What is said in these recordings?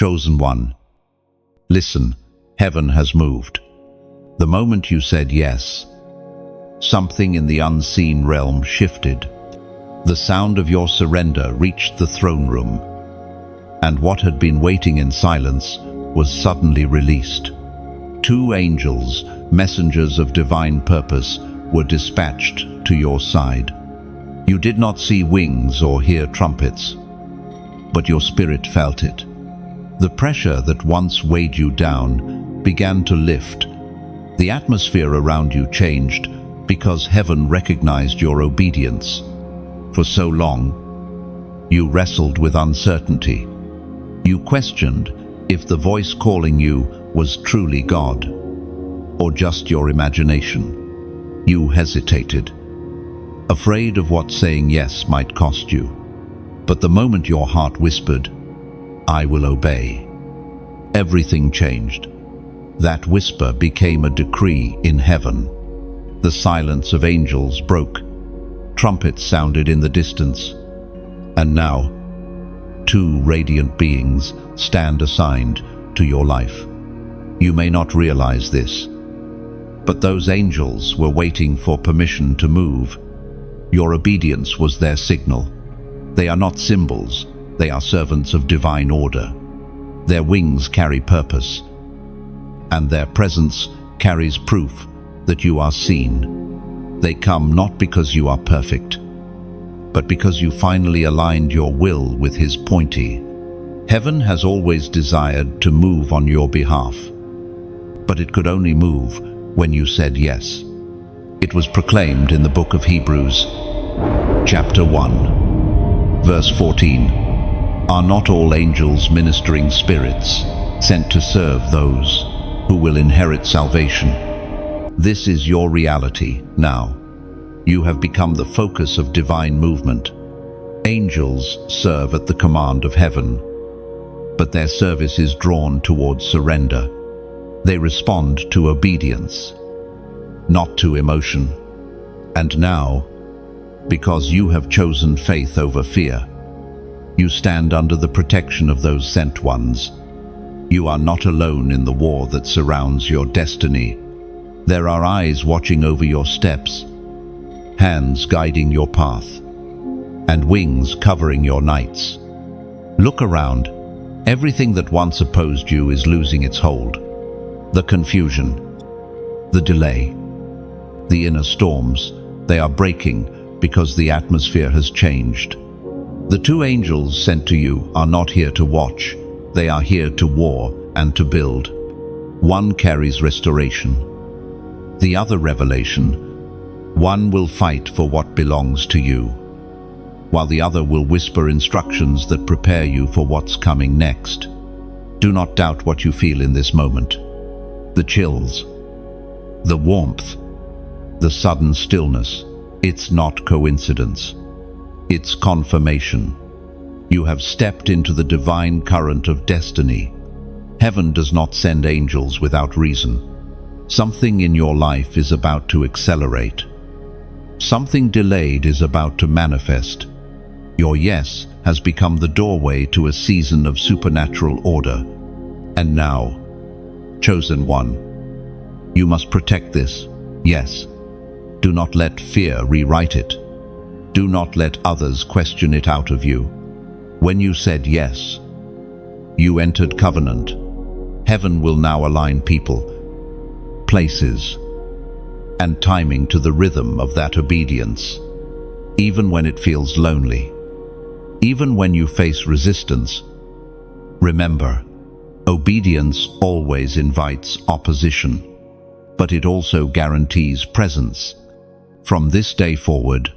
Chosen one, listen, heaven has moved. The moment you said yes, something in the unseen realm shifted. The sound of your surrender reached the throne room, and what had been waiting in silence was suddenly released. 2 angels, messengers of divine purpose, were dispatched to your side. You did not see wings or hear trumpets, but your spirit felt it. The pressure that once weighed you down began to lift. The atmosphere around you changed because heaven recognized your obedience. For so long, you wrestled with uncertainty. You questioned if the voice calling you was truly God or just your imagination. You hesitated, afraid of what saying yes might cost you. But the moment your heart whispered, "I will obey," everything changed. That whisper became a decree in heaven. The silence of angels broke. Trumpets sounded in the distance. And now, 2 radiant beings stand assigned to your life. You may not realize this, but those angels were waiting for permission to move. Your obedience was their signal. They are not symbols, they are servants of divine order. Their wings carry purpose, and their presence carries proof that you are seen. They come not because you are perfect, but because you finally aligned your will with His pointy. Heaven has always desired to move on your behalf, but it could only move when you said yes. It was proclaimed in the book of Hebrews, chapter 1, verse 14. Are not all angels ministering spirits sent to serve those who will inherit salvation? This is your reality now. You have become the focus of divine movement. Angels serve at the command of heaven, but their service is drawn towards surrender. They respond to obedience, not to emotion. And now, because you have chosen faith over fear, you stand under the protection of those sent ones. You are not alone in the war that surrounds your destiny. There are eyes watching over your steps, hands guiding your path, and wings covering your nights. Look around. Everything that once opposed you is losing its hold. The confusion, the delay, the inner storms, they are breaking because the atmosphere has changed. The 2 angels sent to you are not here to watch. They are here to war and to build. One carries restoration, the other revelation. One will fight for what belongs to you, while the other will whisper instructions that prepare you for what's coming next. Do not doubt what you feel in this moment. The chills, the warmth, the sudden stillness. It's not coincidence. It's confirmation. You have stepped into the divine current of destiny. Heaven does not send angels without reason. Something in your life is about to accelerate. Something delayed is about to manifest. Your yes has become the doorway to a season of supernatural order. And now, chosen one, you must protect this yes. Do not let fear rewrite it. Do not let others question it out of you. When you said yes, you entered covenant. Heaven will now align people, places, and timing to the rhythm of that obedience. Even when it feels lonely, even when you face resistance, remember, obedience always invites opposition, but it also guarantees presence. From this day forward,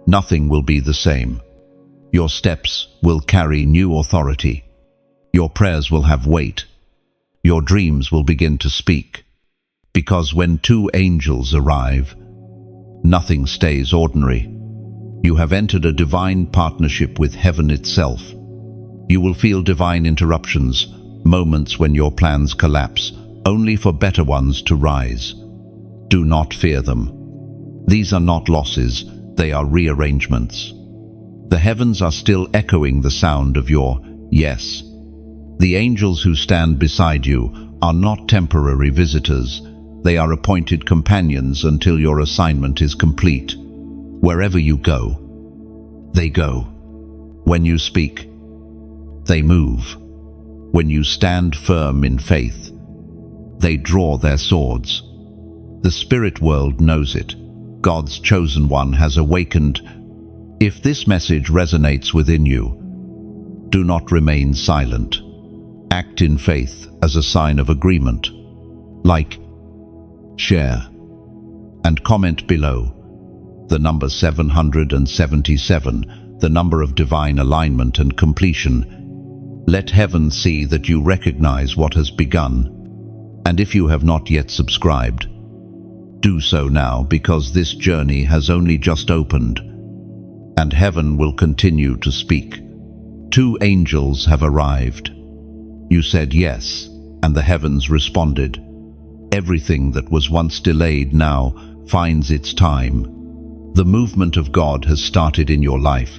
nothing will be the same. Your steps will carry new authority. Your prayers will have weight. Your dreams will begin to speak. Because when 2 angels arrive, nothing stays ordinary. You have entered a divine partnership with heaven itself. You will feel divine interruptions, moments when your plans collapse, only for better ones to rise. Do not fear them. These are not losses, they are rearrangements. The heavens are still echoing the sound of your yes. The angels who stand beside you are not temporary visitors. They are appointed companions until your assignment is complete. Wherever you go, they go. When you speak, they move. When you stand firm in faith, they draw their swords. The spirit world knows it. God's chosen one has awakened. If this message resonates within you, do not remain silent. Act in faith as a sign of agreement. Like, share, and comment below. The number 777, the number of divine alignment and completion. Let heaven see that you recognize what has begun. And if you have not yet subscribed, do so now, because this journey has only just opened, and heaven will continue to speak. 2 angels have arrived. You said yes, and the heavens responded. Everything that was once delayed now finds its time. The movement of God has started in your life,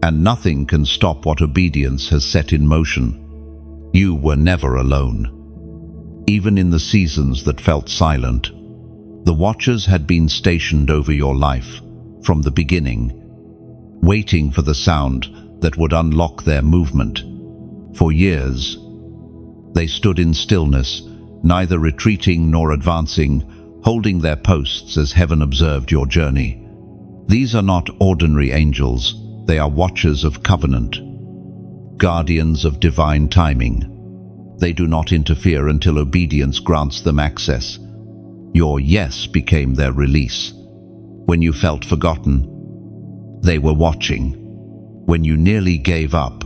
and nothing can stop what obedience has set in motion. You were never alone. Even in the seasons that felt silent, the watchers had been stationed over your life from the beginning, waiting for the sound that would unlock their movement. For years, they stood in stillness, neither retreating nor advancing, holding their posts as heaven observed your journey. These are not ordinary angels. They are watchers of covenant, guardians of divine timing. They do not interfere until obedience grants them access. Your yes became their release. When you felt forgotten, they were watching. When you nearly gave up,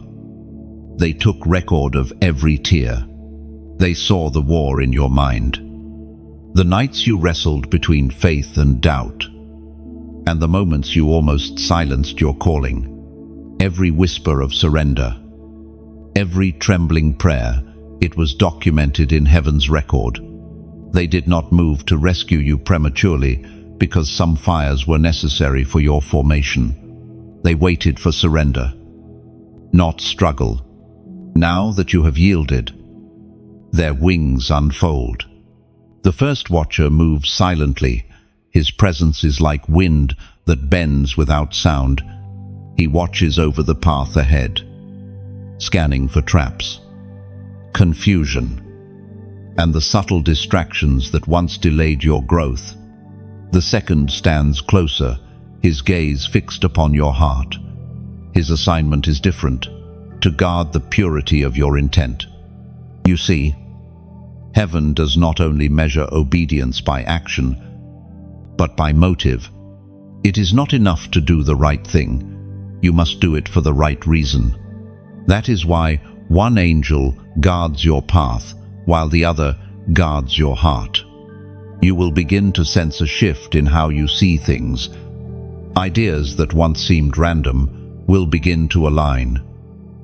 they took record of every tear. They saw the war in your mind, the nights you wrestled between faith and doubt, and the moments you almost silenced your calling. Every whisper of surrender, every trembling prayer, it was documented in heaven's record. They did not move to rescue you prematurely because some fires were necessary for your formation. They waited for surrender, not struggle. Now that you have yielded, their wings unfold. The first watcher moves silently. His presence is like wind that bends without sound. He watches over the path ahead, scanning for traps, confusion, and the subtle distractions that once delayed your growth. The second stands closer, his gaze fixed upon your heart. His assignment is different, to guard the purity of your intent. You see, heaven does not only measure obedience by action, but by motive. It is not enough to do the right thing. You must do it for the right reason. That is why one angel guards your path, while the other guards your heart. You will begin to sense a shift in how you see things. Ideas that once seemed random will begin to align.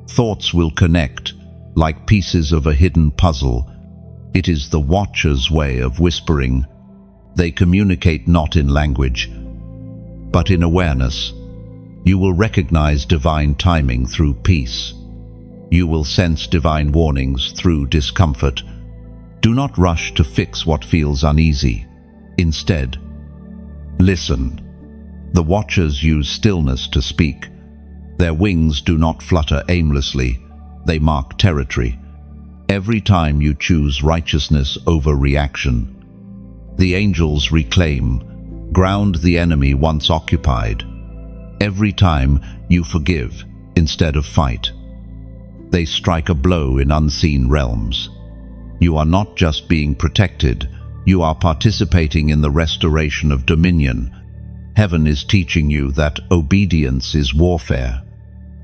Thoughts will connect, like pieces of a hidden puzzle. It is the watcher's way of whispering. They communicate not in language, but in awareness. You will recognize divine timing through peace. You will sense divine warnings through discomfort. Do not rush to fix what feels uneasy. Instead, listen. The watchers use stillness to speak. Their wings do not flutter aimlessly. They mark territory. Every time you choose righteousness over reaction, the angels reclaim, ground the enemy once occupied. Every time you forgive instead of fight, they strike a blow in unseen realms. You are not just being protected, you are participating in the restoration of dominion. Heaven is teaching you that obedience is warfare.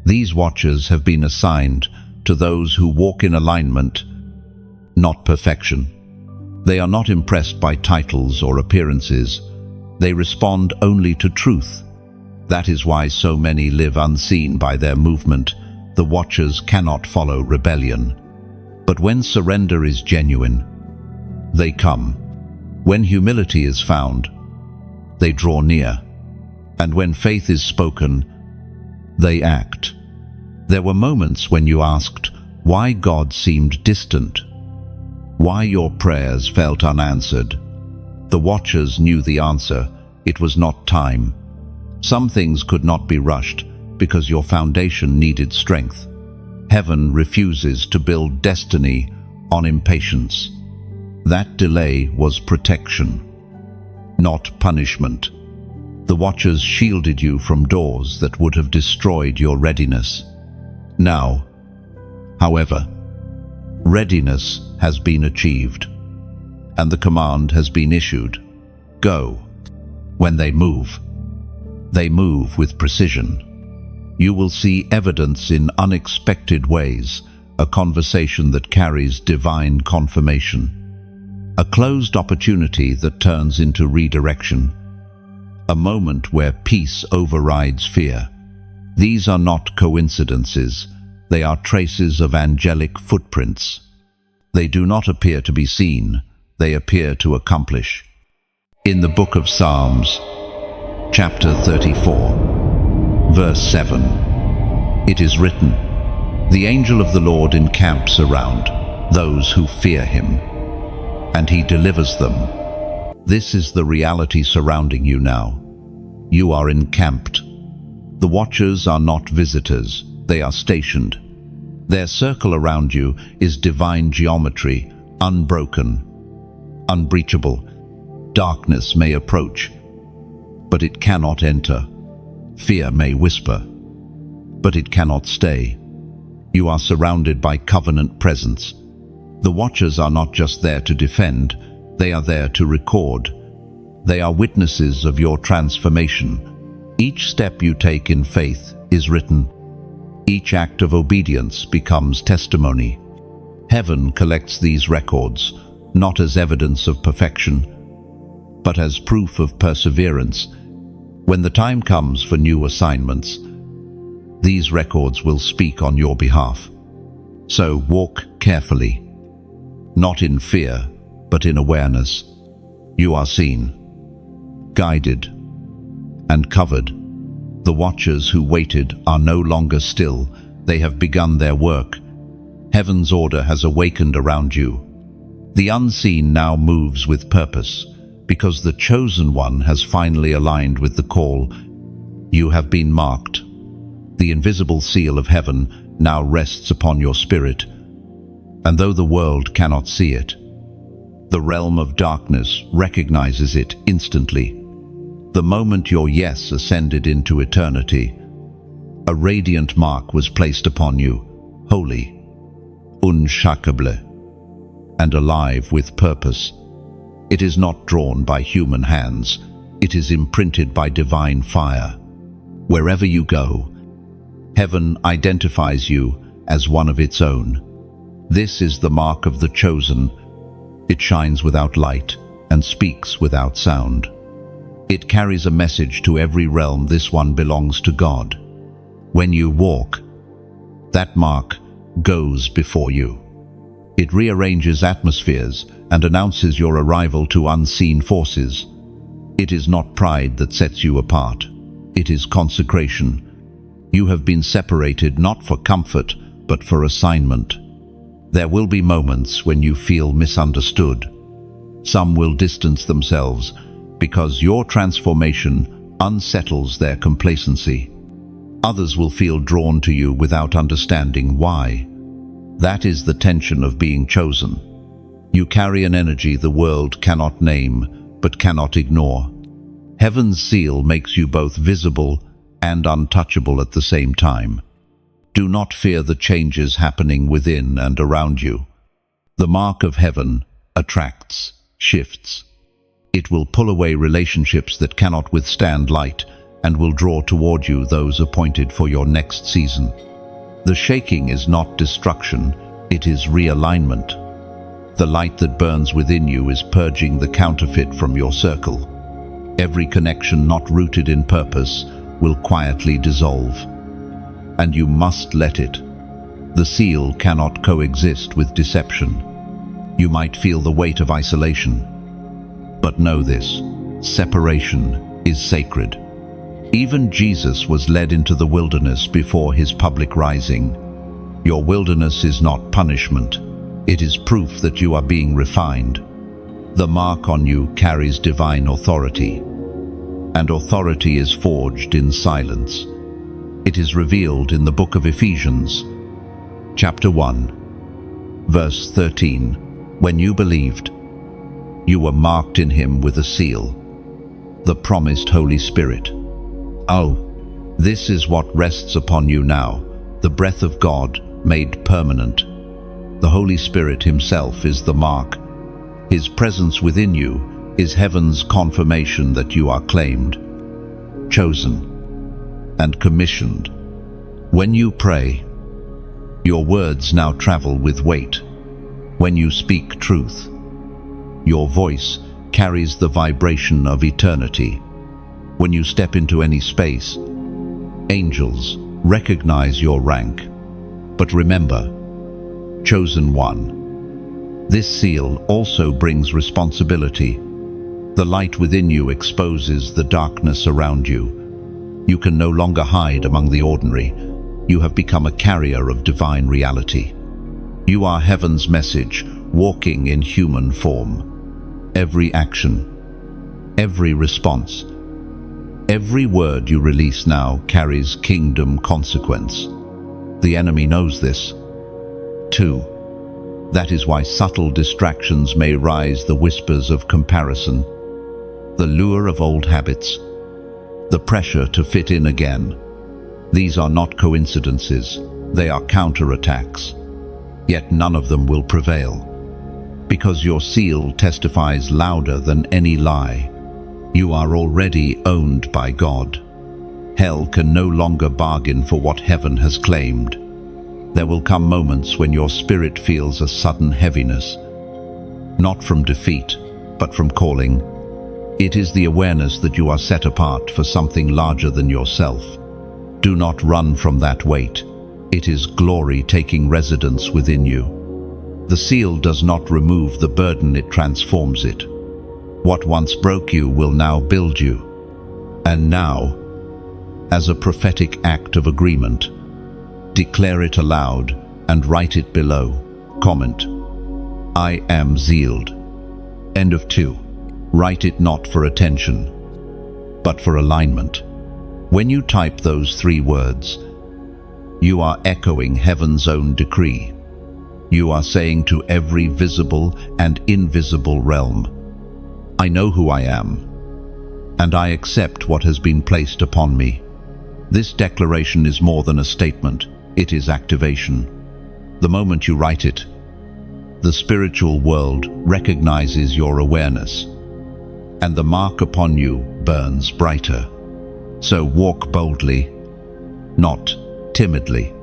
These watchers have been assigned to those who walk in alignment, not perfection. They are not impressed by titles or appearances. They respond only to truth. That is why so many live unseen by their movement. The watchers cannot follow rebellion. But when surrender is genuine, they come. When humility is found, they draw near. And when faith is spoken, they act. There were moments when you asked, why God seemed distant, why your prayers felt unanswered. The watchers knew the answer. It was not time. Some things could not be rushed because your foundation needed strength. Heaven refuses to build destiny on impatience. That delay was protection, not punishment. The watchers shielded you from doors that would have destroyed your readiness. Now, however, readiness has been achieved, and the command has been issued. Go. When they move with precision. You will see evidence in unexpected ways, a conversation that carries divine confirmation, a closed opportunity that turns into redirection, a moment where peace overrides fear. These are not coincidences. They are traces of angelic footprints. They do not appear to be seen. They appear to accomplish. In the book of Psalms, chapter 34, verse 7, it is written, "The angel of the Lord encamps around those who fear him, and he delivers them." This is the reality surrounding you now. You are encamped. The watchers are not visitors, they are stationed. Their circle around you is divine geometry, unbroken, unbreachable. Darkness may approach, but it cannot enter. Fear may whisper, but it cannot stay. You are surrounded by covenant presence. The watchers are not just there to defend, they are there to record. They are witnesses of your transformation. Each step you take in faith is written. Each act of obedience becomes testimony. Heaven collects these records, not as evidence of perfection, but as proof of perseverance. When the time comes for new assignments, these records will speak on your behalf. So walk carefully, not in fear, but in awareness. You are seen, guided, and covered. The watchers who waited are no longer still. They have begun their work. Heaven's order has awakened around you. The unseen now moves with purpose, because the chosen one has finally aligned with the call. You have been marked. The invisible seal of heaven now rests upon your spirit, and though the world cannot see it, the realm of darkness recognizes it instantly. The moment your yes ascended into eternity, a radiant mark was placed upon you, holy, unshakable, and alive with purpose. It is not drawn by human hands. It is imprinted by divine fire. Wherever you go, heaven identifies you as one of its own. This is the mark of the chosen. It shines without light and speaks without sound. It carries a message to every realm. This one belongs to God. When you walk, that mark goes before you. It rearranges atmospheres and announces your arrival to unseen forces. It is not pride that sets you apart. It is consecration. You have been separated not for comfort, but for assignment. There will be moments when you feel misunderstood. Some will distance themselves because your transformation unsettles their complacency. Others will feel drawn to you without understanding why. That is the tension of being chosen. You carry an energy the world cannot name, but cannot ignore. Heaven's seal makes you both visible and untouchable at the same time. Do not fear the changes happening within and around you. The mark of heaven attracts, shifts. It will pull away relationships that cannot withstand light and will draw toward you those appointed for your next season. The shaking is not destruction, it is realignment. The light that burns within you is purging the counterfeit from your circle. Every connection not rooted in purpose will quietly dissolve, and you must let it. The seal cannot coexist with deception. You might feel the weight of isolation, but know this: separation is sacred. Even Jesus was led into the wilderness before his public rising. Your wilderness is not punishment. It is proof that you are being refined. The mark on you carries divine authority, and authority is forged in silence. It is revealed in the book of Ephesians, chapter 1, verse 13. When you believed, you were marked in him with a seal, the promised Holy Spirit. Oh, this is what rests upon you now, the breath of God made permanent. The Holy Spirit himself is the mark. His presence within you is heaven's confirmation that you are claimed, chosen, and commissioned. When you pray, your words now travel with weight. When you speak truth, your voice carries the vibration of eternity. When you step into any space, angels recognize your rank. But remember, chosen one. This seal also brings responsibility. The light within you exposes the darkness around you. You can no longer hide among the ordinary. You have become a carrier of divine reality. You are heaven's message, walking in human form. Every action, every response, every word you release now carries kingdom consequence. The enemy knows this, too. That is why subtle distractions may rise, the whispers of comparison, the lure of old habits, the pressure to fit in again. These are not coincidences, they are counterattacks. Yet none of them will prevail, because your seal testifies louder than any lie. You are already owned by God. Hell can no longer bargain for what heaven has claimed. There will come moments when your spirit feels a sudden heaviness, not from defeat, but from calling. It is the awareness that you are set apart for something larger than yourself. Do not run from that weight. It is glory taking residence within you. The seal does not remove the burden, it transforms it. What once broke you will now build you. And now, as a prophetic act of agreement, declare it aloud and write it below. Comment, I am sealed. End of 2. Write it not for attention, but for alignment. When you type those 3 words, you are echoing heaven's own decree. You are saying to every visible and invisible realm, I know who I am, and I accept what has been placed upon me. This declaration is more than a statement, it is activation. The moment you write it, the spiritual world recognizes your awareness, and the mark upon you burns brighter. So walk boldly, not timidly.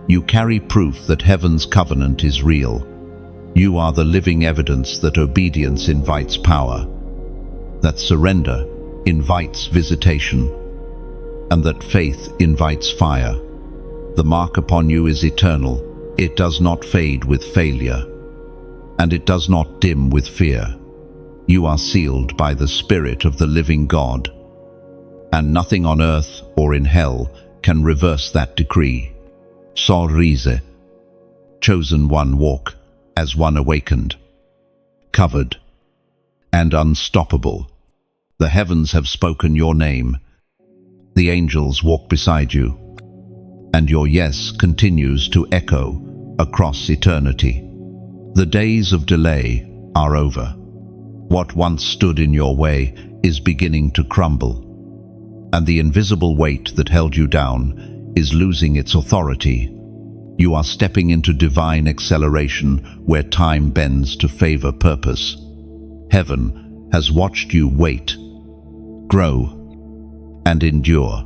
You carry proof that heaven's covenant is real. You are the living evidence that obedience invites power, that surrender invites visitation, and that faith invites fire. The mark upon you is eternal. It does not fade with failure, and it does not dim with fear. You are sealed by the Spirit of the living God, and nothing on earth or in hell can reverse that decree. Sorrise, chosen one, walk as one awakened, covered, and unstoppable. The heavens have spoken your name. The angels walk beside you, and your yes continues to echo across eternity. The days of delay are over. What once stood in your way is beginning to crumble, and the invisible weight that held you down is losing its authority. You are stepping into divine acceleration where time bends to favor purpose. Heaven has watched you wait, grow, and endure.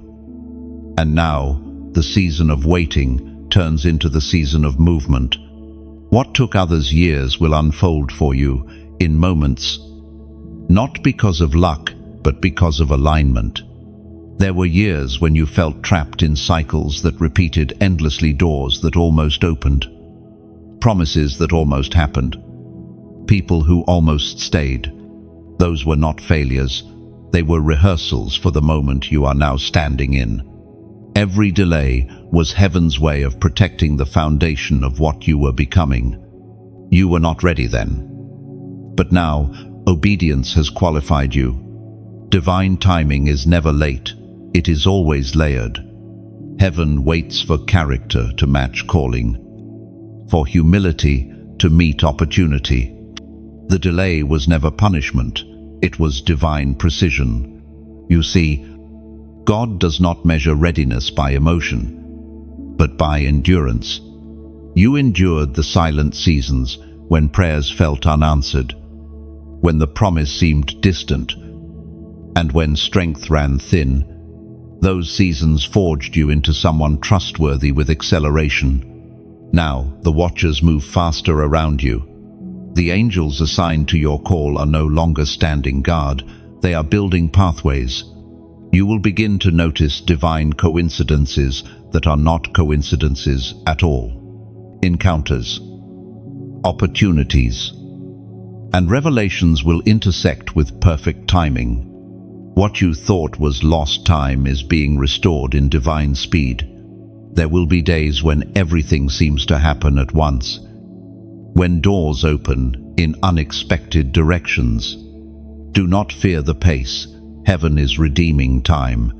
And now, the season of waiting turns into the season of movement. What took others years will unfold for you in moments, not because of luck, but because of alignment. There were years when you felt trapped in cycles that repeated endlessly, doors that almost opened, promises that almost happened, people who almost stayed. Those were not failures, they were rehearsals for the moment you are now standing in. Every delay was heaven's way of protecting the foundation of what you were becoming. You were not ready then. But now, obedience has qualified you. Divine timing is never late. It is always layered. Heaven waits for character to match calling, for humility to meet opportunity. The delay was never punishment. It was divine precision. You see, God does not measure readiness by emotion, but by endurance. You endured the silent seasons when prayers felt unanswered, when the promise seemed distant, and when strength ran thin. Those seasons forged you into someone trustworthy with acceleration. Now, the watchers move faster around you. The angels assigned to your call are no longer standing guard. They are building pathways. You will begin to notice divine coincidences that are not coincidences at all. Encounters, opportunities, and revelations will intersect with perfect timing. What you thought was lost time is being restored in divine speed. There will be days when everything seems to happen at once, when doors open in unexpected directions. Do not fear the pace. Heaven is redeeming time.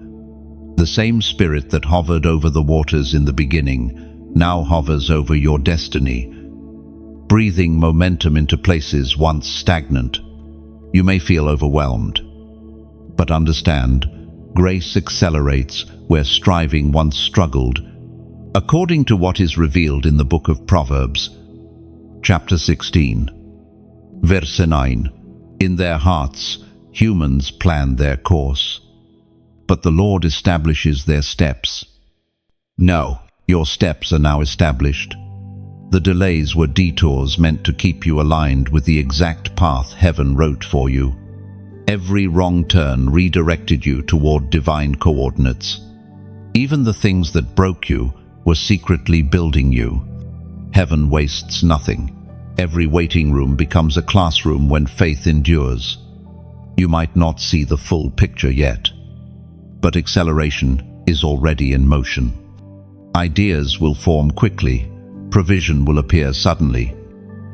The same Spirit that hovered over the waters in the beginning now hovers over your destiny, breathing momentum into places once stagnant. You may feel overwhelmed, but understand, grace accelerates where striving once struggled. According to what is revealed in the book of Proverbs, chapter 16, verse 9, in their hearts, humans plan their course, but the Lord establishes their steps. No, your steps are now established. The delays were detours meant to keep you aligned with the exact path heaven wrote for you. Every wrong turn redirected you toward divine coordinates. Even the things that broke you were secretly building you. Heaven wastes nothing. Every waiting room becomes a classroom when faith endures. You might not see the full picture yet, but acceleration is already in motion. Ideas will form quickly. Provision will appear suddenly.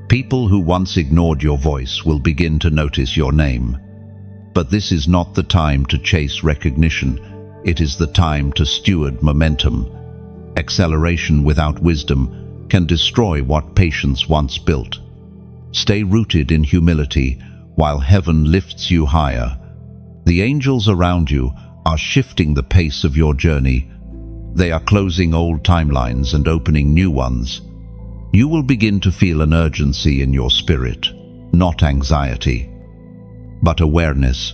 People who once ignored your voice will begin to notice your name. But this is not the time to chase recognition. It is the time to steward momentum. Acceleration without wisdom can destroy what patience once built. Stay rooted in humility while heaven lifts you higher. The angels around you are shifting the pace of your journey. They are closing old timelines and opening new ones. You will begin to feel an urgency in your spirit, not anxiety, but awareness.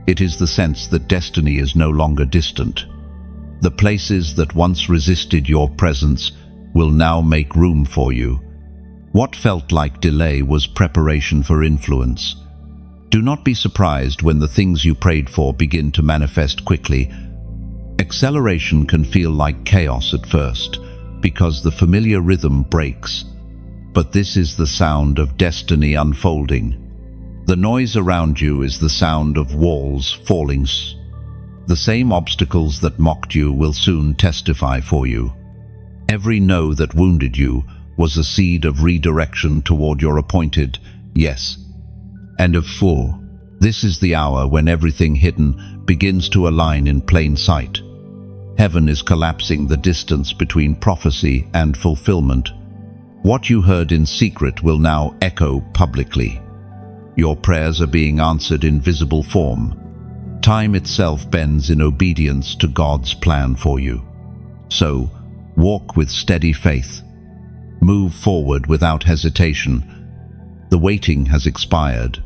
It is the sense that destiny is no longer distant. The places that once resisted your presence will now make room for you. What felt like delay was preparation for influence. Do not be surprised when the things you prayed for begin to manifest quickly. Acceleration can feel like chaos at first, because the familiar rhythm breaks. But this is the sound of destiny unfolding. The noise around you is the sound of walls falling. The same obstacles that mocked you will soon testify for you. Every no that wounded you was a seed of redirection toward your appointed yes. And of 4. This is the hour when everything hidden begins to align in plain sight. Heaven is collapsing the distance between prophecy and fulfillment. What you heard in secret will now echo publicly. Your prayers are being answered in visible form. Time itself bends in obedience to God's plan for you. So, walk with steady faith. Move forward without hesitation. The waiting has expired,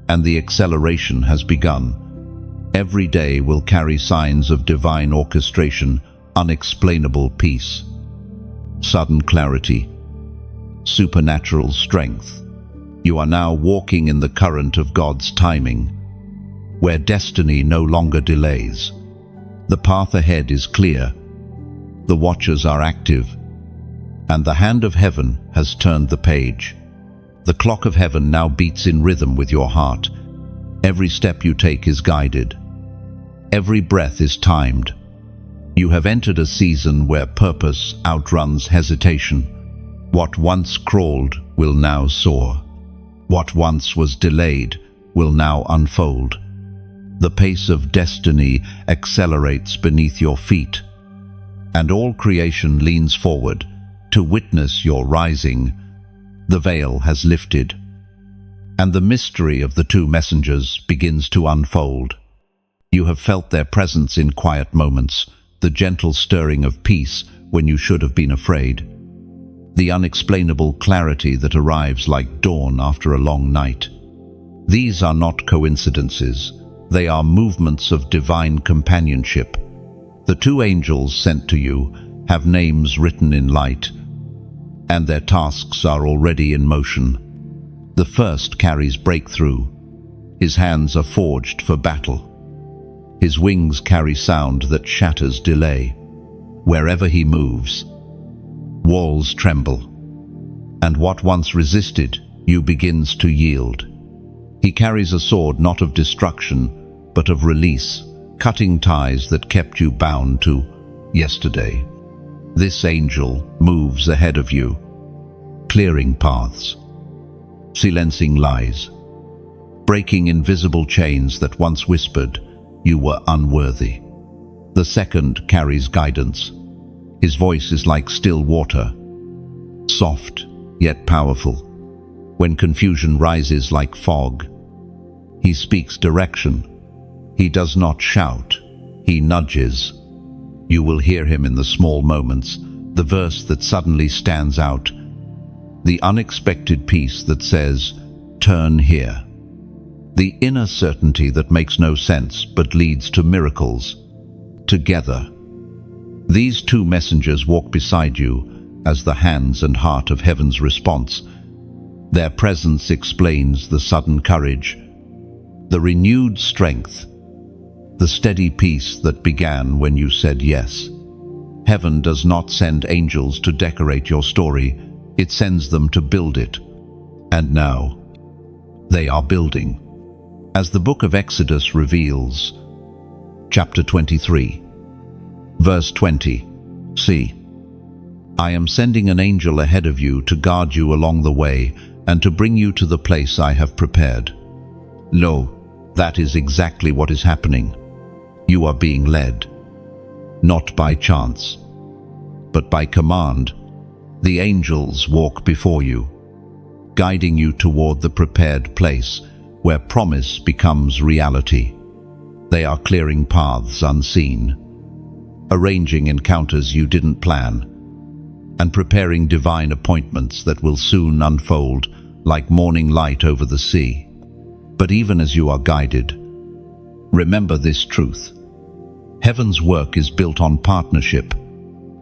and the acceleration has begun. Every day will carry signs of divine orchestration, unexplainable peace, sudden clarity, supernatural strength. You are now walking in the current of God's timing, where destiny no longer delays. The path ahead is clear. The watchers are active, and the hand of heaven has turned the page. The clock of heaven now beats in rhythm with your heart. Every step you take is guided. Every breath is timed. You have entered a season where purpose outruns hesitation. What once crawled will now soar. What once was delayed will now unfold. The pace of destiny accelerates beneath your feet, and all creation leans forward to witness your rising. The veil has lifted, and the mystery of the two messengers begins to unfold. You have felt their presence in quiet moments, the gentle stirring of peace when you should have been afraid, the unexplainable clarity that arrives like dawn after a long night. These are not coincidences, they are movements of divine companionship. The two angels sent to you have names written in light, and their tasks are already in motion. The first carries breakthrough. His hands are forged for battle. His wings carry sound that shatters delay. Wherever he moves, walls tremble, and what once resisted you begins to yield. He carries a sword not of destruction, but of release, cutting ties that kept you bound to yesterday. This angel moves ahead of you, clearing paths, silencing lies, breaking invisible chains that once whispered you were unworthy. The second carries guidance. His voice is like still water, soft yet powerful. When confusion rises like fog, he speaks direction. He does not shout, he nudges. You will hear him in the small moments, the verse that suddenly stands out, the unexpected peace that says, "Turn here." The inner certainty that makes no sense but leads to miracles. Together, these two messengers walk beside you as the hands and heart of heaven's response. Their presence explains the sudden courage, the renewed strength, the steady peace that began when you said yes. Heaven does not send angels to decorate your story, it sends them to build it. And now, they are building. As the book of Exodus reveals, chapter 23, verse 20, "See, I am sending an angel ahead of you to guard you along the way and to bring you to the place I have prepared." Lo, that is exactly what is happening. You are being led, not by chance, but by command. The angels walk before you, guiding you toward the prepared place where promise becomes reality. They are clearing paths unseen, arranging encounters you didn't plan, and preparing divine appointments that will soon unfold like morning light over the sea. But even as you are guided, remember this truth. Heaven's work is built on partnership.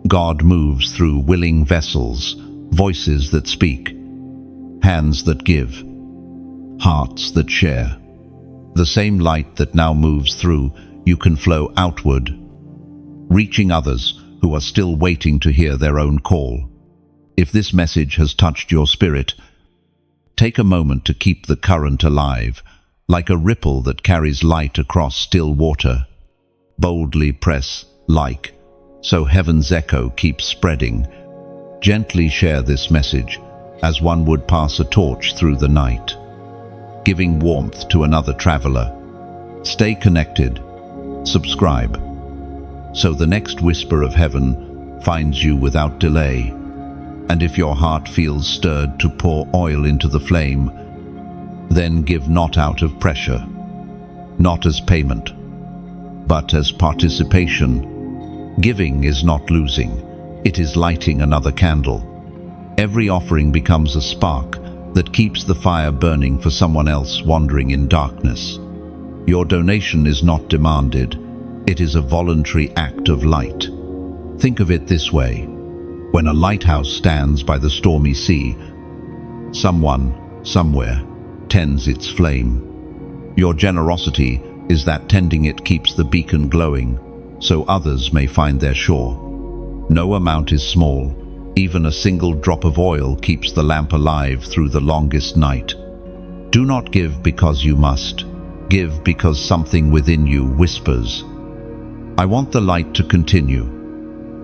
God moves through willing vessels, voices that speak, hands that give, hearts that share. The same light that now moves through you can flow outward, reaching others who are still waiting to hear their own call. If this message has touched your spirit, take a moment to keep the current alive, like a ripple that carries light across still water. Boldly press like, so heaven's echo keeps spreading. Gently share this message as one would pass a torch through the night, giving warmth to another traveler. Stay connected, subscribe, so the next whisper of heaven finds you without delay. And if your heart feels stirred to pour oil into the flame, then give not out of pressure, not as payment, but as participation. Giving is not losing, it is lighting another candle. Every offering becomes a spark that keeps the fire burning for someone else wandering in darkness. Your donation is not demanded, it is a voluntary act of light. Think of it this way. When a lighthouse stands by the stormy sea, someone, somewhere, tends its flame. Your generosity is that tending it keeps the beacon glowing, so others may find their shore. No amount is small. Even a single drop of oil keeps the lamp alive through the longest night. Do not give because you must. Give because something within you whispers, I want the light to continue.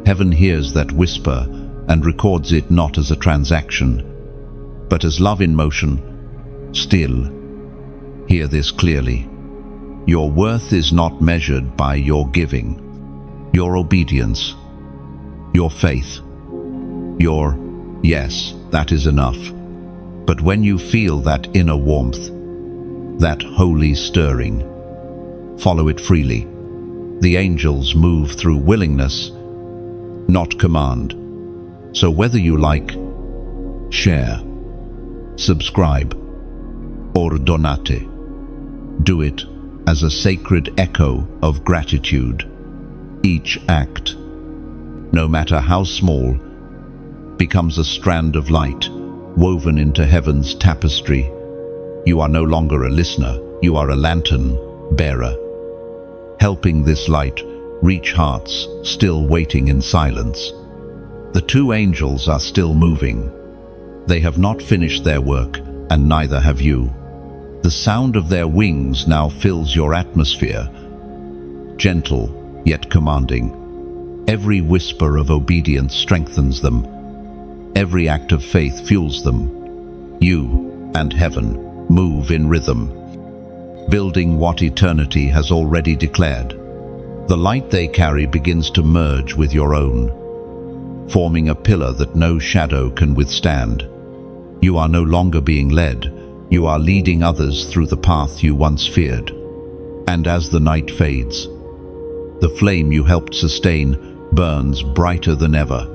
Heaven hears that whisper and records it not as a transaction, but as love in motion. Still, hear this clearly. Your worth is not measured by your giving, your obedience, your faith, your yes, that is enough. But when you feel that inner warmth, that holy stirring, follow it freely. The angels move through willingness, not command. So whether you like, share, subscribe, or donate, do it as a sacred echo of gratitude. Each act, no matter how small, becomes a strand of light woven into heaven's tapestry. You are no longer a listener, you are a lantern bearer, helping this light reach hearts still waiting in silence. The two angels are still moving. They have not finished their work, and neither have you. The sound of their wings now fills your atmosphere, gentle yet commanding. Every whisper of obedience strengthens them. Every act of faith fuels them. You and heaven move in rhythm, building what eternity has already declared. The light they carry begins to merge with your own, forming a pillar that no shadow can withstand. You are no longer being led, you are leading others through the path you once feared. And as the night fades, the flame you helped sustain burns brighter than ever.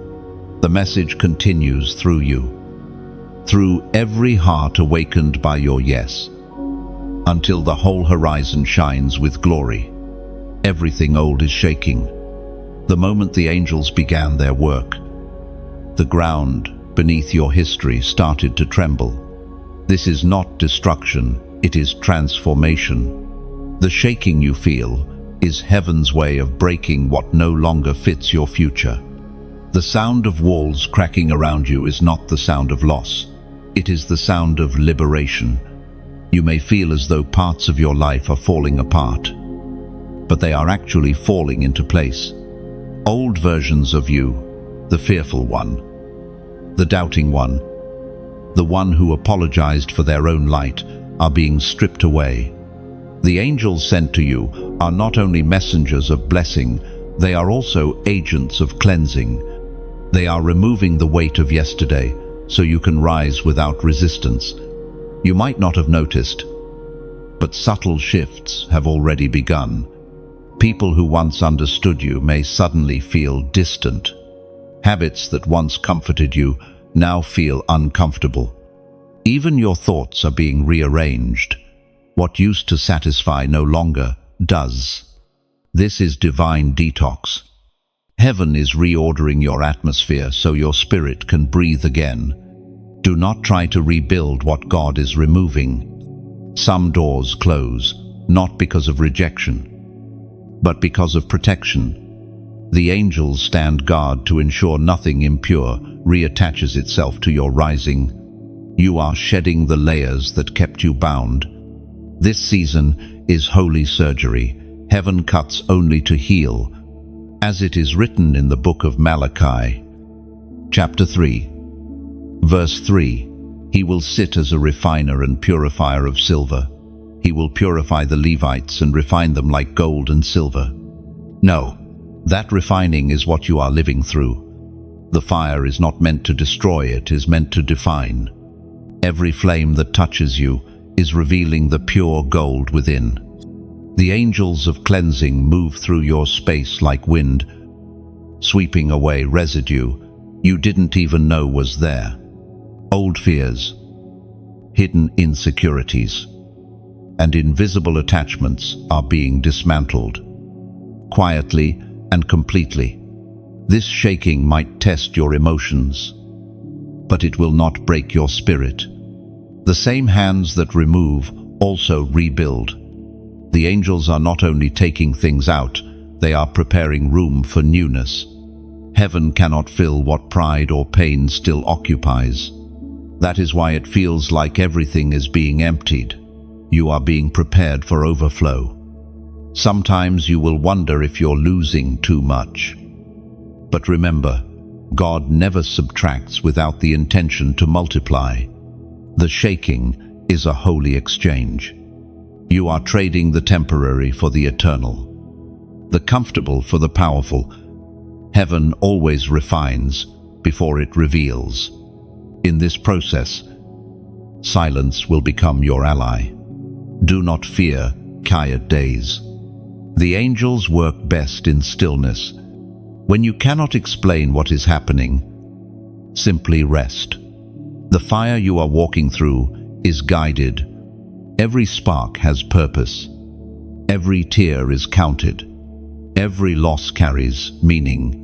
The message continues through you, through every heart awakened by your yes, until the whole horizon shines with glory. Everything old is shaking. The moment the angels began their work, the ground beneath your history started to tremble. This is not destruction, it is transformation. The shaking you feel is heaven's way of breaking what no longer fits your future. The sound of walls cracking around you is not the sound of loss. It is the sound of liberation. You may feel as though parts of your life are falling apart, but they are actually falling into place. Old versions of you, the fearful one, the doubting one, the one who apologized for their own light, are being stripped away. The angels sent to you are not only messengers of blessing, they are also agents of cleansing. They are removing the weight of yesterday so you can rise without resistance. You might not have noticed, but subtle shifts have already begun. People who once understood you may suddenly feel distant. Habits that once comforted you now feel uncomfortable. Even your thoughts are being rearranged. What used to satisfy no longer does. This is divine detox. Heaven is reordering your atmosphere so your spirit can breathe again. Do not try to rebuild what God is removing. Some doors close, not because of rejection, but because of protection. The angels stand guard to ensure nothing impure reattaches itself to your rising. You are shedding the layers that kept you bound. This season is holy surgery. Heaven cuts only to heal, as it is written in the book of Malachi, chapter 3, verse 3. He will sit as a refiner and purifier of silver. He will purify the Levites and refine them like gold and silver. No, that refining is what you are living through. The fire is not meant to destroy, it is meant to define. Every flame that touches you is revealing the pure gold within. The angels of cleansing move through your space like wind, sweeping away residue you didn't even know was there. Old fears, hidden insecurities, and invisible attachments are being dismantled, quietly and completely. This shaking might test your emotions, but it will not break your spirit. The same hands that remove also rebuild. The angels are not only taking things out, they are preparing room for newness. Heaven cannot fill what pride or pain still occupies. That is why it feels like everything is being emptied. You are being prepared for overflow. Sometimes you will wonder if you're losing too much. But remember, God never subtracts without the intention to multiply. The shaking is a holy exchange. You are trading the temporary for the eternal, the comfortable for the powerful. Heaven always refines before it reveals. In this process, silence will become your ally. Do not fear quiet days. The angels work best in stillness. When you cannot explain what is happening, simply rest. The fire you are walking through is guided. Every spark has purpose. Every tear is counted. Every loss carries meaning.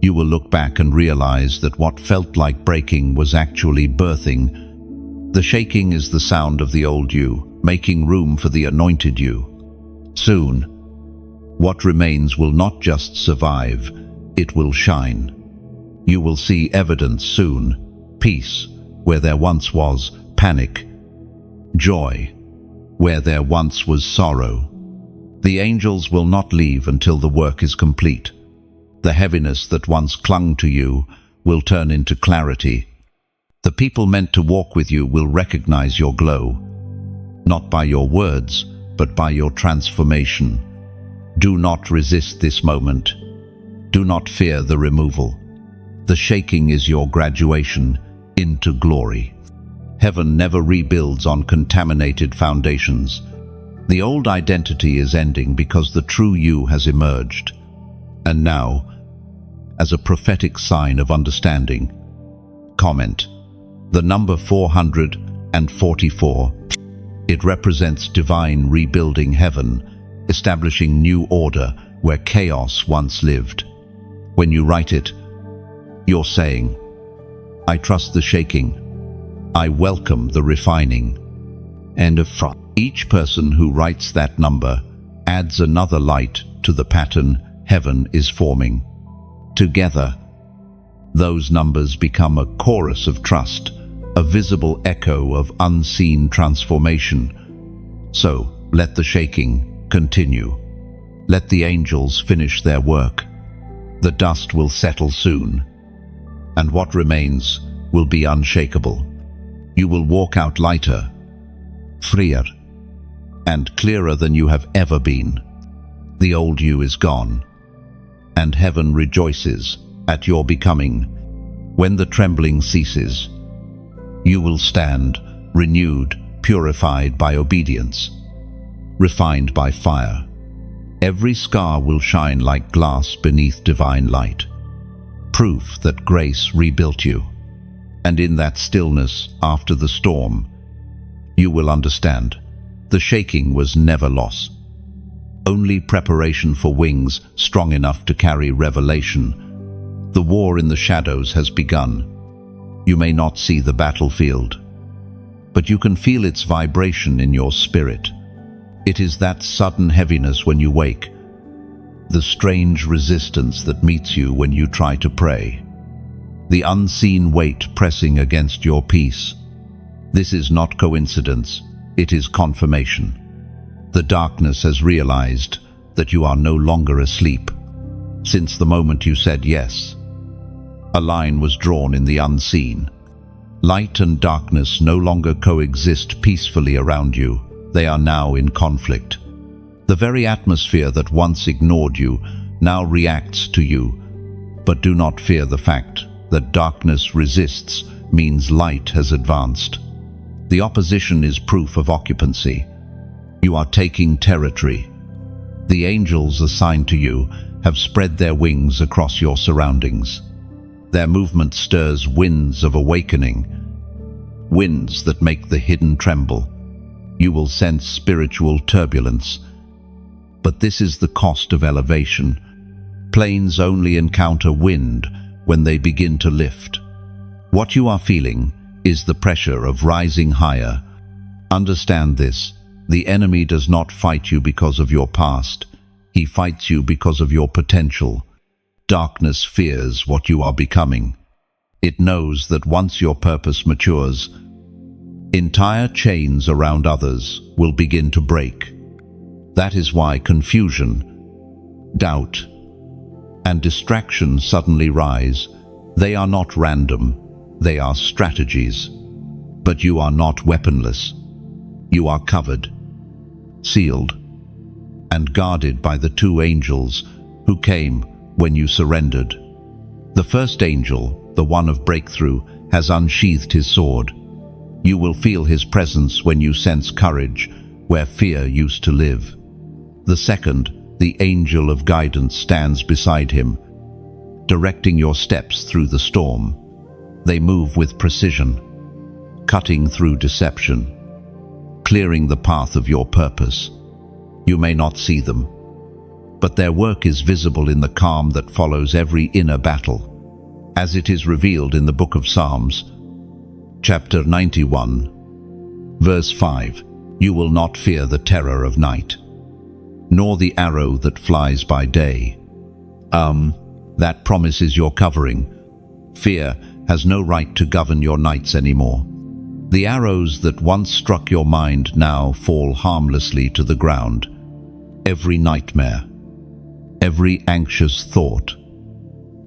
You will look back and realize that what felt like breaking was actually birthing. The shaking is the sound of the old you, making room for the anointed you. Soon, what remains will not just survive, it will shine. You will see evidence soon. Peace, where there once was panic. Joy, where there once was sorrow. The angels will not leave until the work is complete. The heaviness that once clung to you will turn into clarity. The people meant to walk with you will recognize your glow, not by your words, but by your transformation. Do not resist this moment. Do not fear the removal. The shaking is your graduation into glory. Heaven never rebuilds on contaminated foundations. The old identity is ending because the true you has emerged. And now, as a prophetic sign of understanding, comment the number 444. It represents divine rebuilding heaven, establishing new order where chaos once lived. When you write it, you're saying, I trust the shaking. I welcome the refining. End of thought. Each person who writes that number adds another light to the pattern heaven is forming. Together, those numbers become a chorus of trust, a visible echo of unseen transformation. So, let the shaking continue. Let the angels finish their work. The dust will settle soon, and what remains will be unshakable. You will walk out lighter, freer, and clearer than you have ever been. The old you is gone, and heaven rejoices at your becoming. When the trembling ceases, you will stand renewed, purified by obedience, refined by fire. Every scar will shine like glass beneath divine light, proof that grace rebuilt you. And in that stillness after the storm, you will understand the shaking was never loss, only preparation for wings strong enough to carry revelation. The war in the shadows has begun. You may not see the battlefield, but you can feel its vibration in your spirit. It is that sudden heaviness when you wake, the strange resistance that meets you when you try to pray, the unseen weight pressing against your peace. This is not coincidence, it is confirmation. The darkness has realized that you are no longer asleep. Since the moment you said yes, a line was drawn in the unseen. Light and darkness no longer coexist peacefully around you. They are now in conflict. The very atmosphere that once ignored you now reacts to you. But do not fear the fact that darkness resists means light has advanced. The opposition is proof of occupancy. You are taking territory. The angels assigned to you have spread their wings across your surroundings. Their movement stirs winds of awakening, winds that make the hidden tremble. You will sense spiritual turbulence. But this is the cost of elevation. Planes only encounter wind when they begin to lift. What you are feeling is the pressure of rising higher. Understand this. The enemy does not fight you because of your past. He fights you because of your potential. Darkness fears what you are becoming. It knows that once your purpose matures, entire chains around others will begin to break. That is why confusion, doubt, and distraction suddenly rise. They are not random, they are strategies. But you are not weaponless. You are covered, sealed, and guarded by the two angels who came when you surrendered. The first angel, the one of breakthrough, has unsheathed his sword. You will feel his presence when you sense courage where fear used to live. The second, the angel of guidance, stands beside him, directing your steps through the storm. They move with precision, cutting through deception, clearing the path of your purpose. You may not see them, but their work is visible in the calm that follows every inner battle, as it is revealed in the book of Psalms, chapter 91, verse 5. You will not fear the terror of night, nor the arrow that flies by day. That promise is your covering. Fear has no right to govern your nights anymore. The arrows that once struck your mind now fall harmlessly to the ground. Every nightmare, every anxious thought,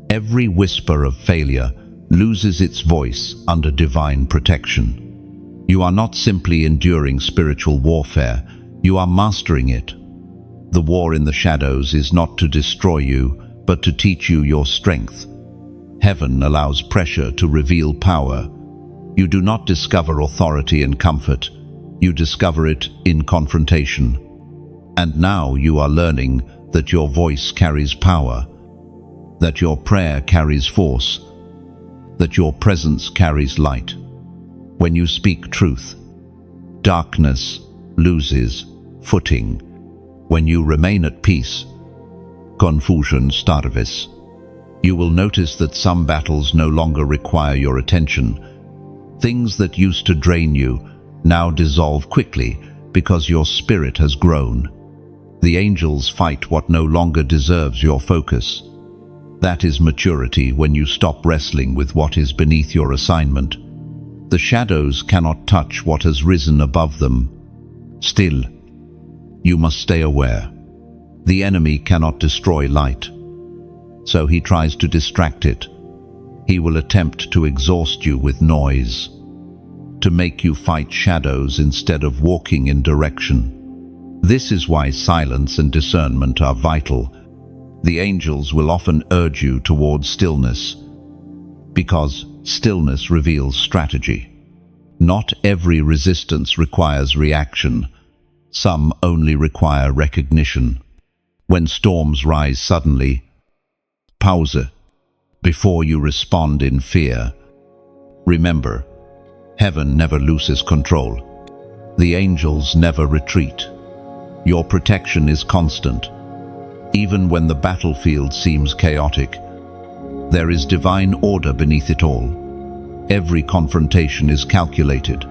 every whisper of failure loses its voice under divine protection. You are not simply enduring spiritual warfare, you are mastering it. The war in the shadows is not to destroy you, but to teach you your strength. Heaven allows pressure to reveal power. You do not discover authority in comfort, you discover it in confrontation. And now you are learning that your voice carries power, that your prayer carries force, that your presence carries light. When you speak truth, darkness loses footing. When you remain at peace, confusion starves. You will notice that some battles no longer require your attention. Things that used to drain you now dissolve quickly because your spirit has grown. The angels fight what no longer deserves your focus. That is maturity, when you stop wrestling with what is beneath your assignment. The shadows cannot touch what has risen above them. Still, you must stay aware. The enemy cannot destroy light, so he tries to distract it. He will attempt to exhaust you with noise, to make you fight shadows instead of walking in direction. This is why silence and discernment are vital. The angels will often urge you towards stillness, because stillness reveals strategy. Not every resistance requires reaction. Some only require recognition. When storms rise suddenly, pause before you respond in fear. Remember, heaven never loses control. The angels never retreat. Your protection is constant. Even when the battlefield seems chaotic, there is divine order beneath it all. Every confrontation is calculated.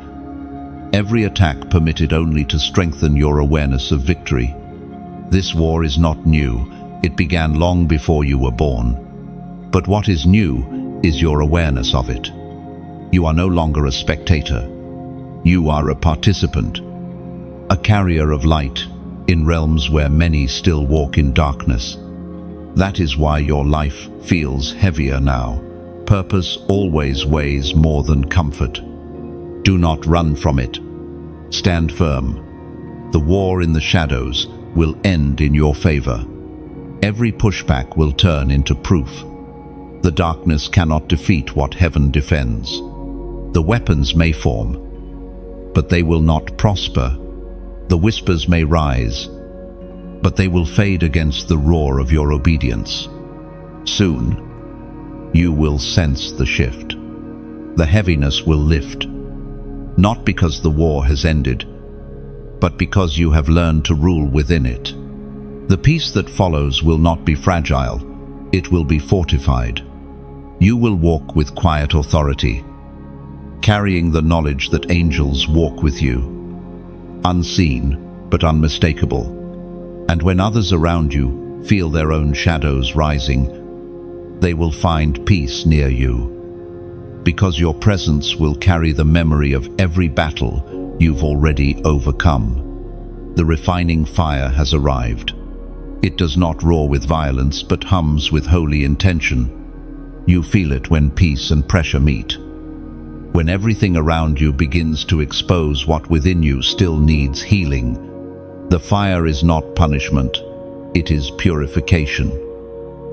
Every attack permitted only to strengthen your awareness of victory. This war is not new. It began long before you were born. But what is new is your awareness of it. You are no longer a spectator. You are a participant, a carrier of light in realms where many still walk in darkness. That is why your life feels heavier now. Purpose always weighs more than comfort. Do not run from it. Stand firm. The war in the shadows will end in your favor. Every pushback will turn into proof. The darkness cannot defeat what heaven defends. The weapons may form, but they will not prosper. The whispers may rise, but they will fade against the roar of your obedience. Soon, you will sense the shift. The heaviness will lift, not because the war has ended, but because you have learned to rule within it. The peace that follows will not be fragile, it will be fortified. You will walk with quiet authority, carrying the knowledge that angels walk with you, unseen but unmistakable. And when others around you feel their own shadows rising, they will find peace near you, because your presence will carry the memory of every battle you've already overcome. The refining fire has arrived. It does not roar with violence, but hums with holy intention. You feel it when peace and pressure meet. When everything around you begins to expose what within you still needs healing. The fire is not punishment, it is purification.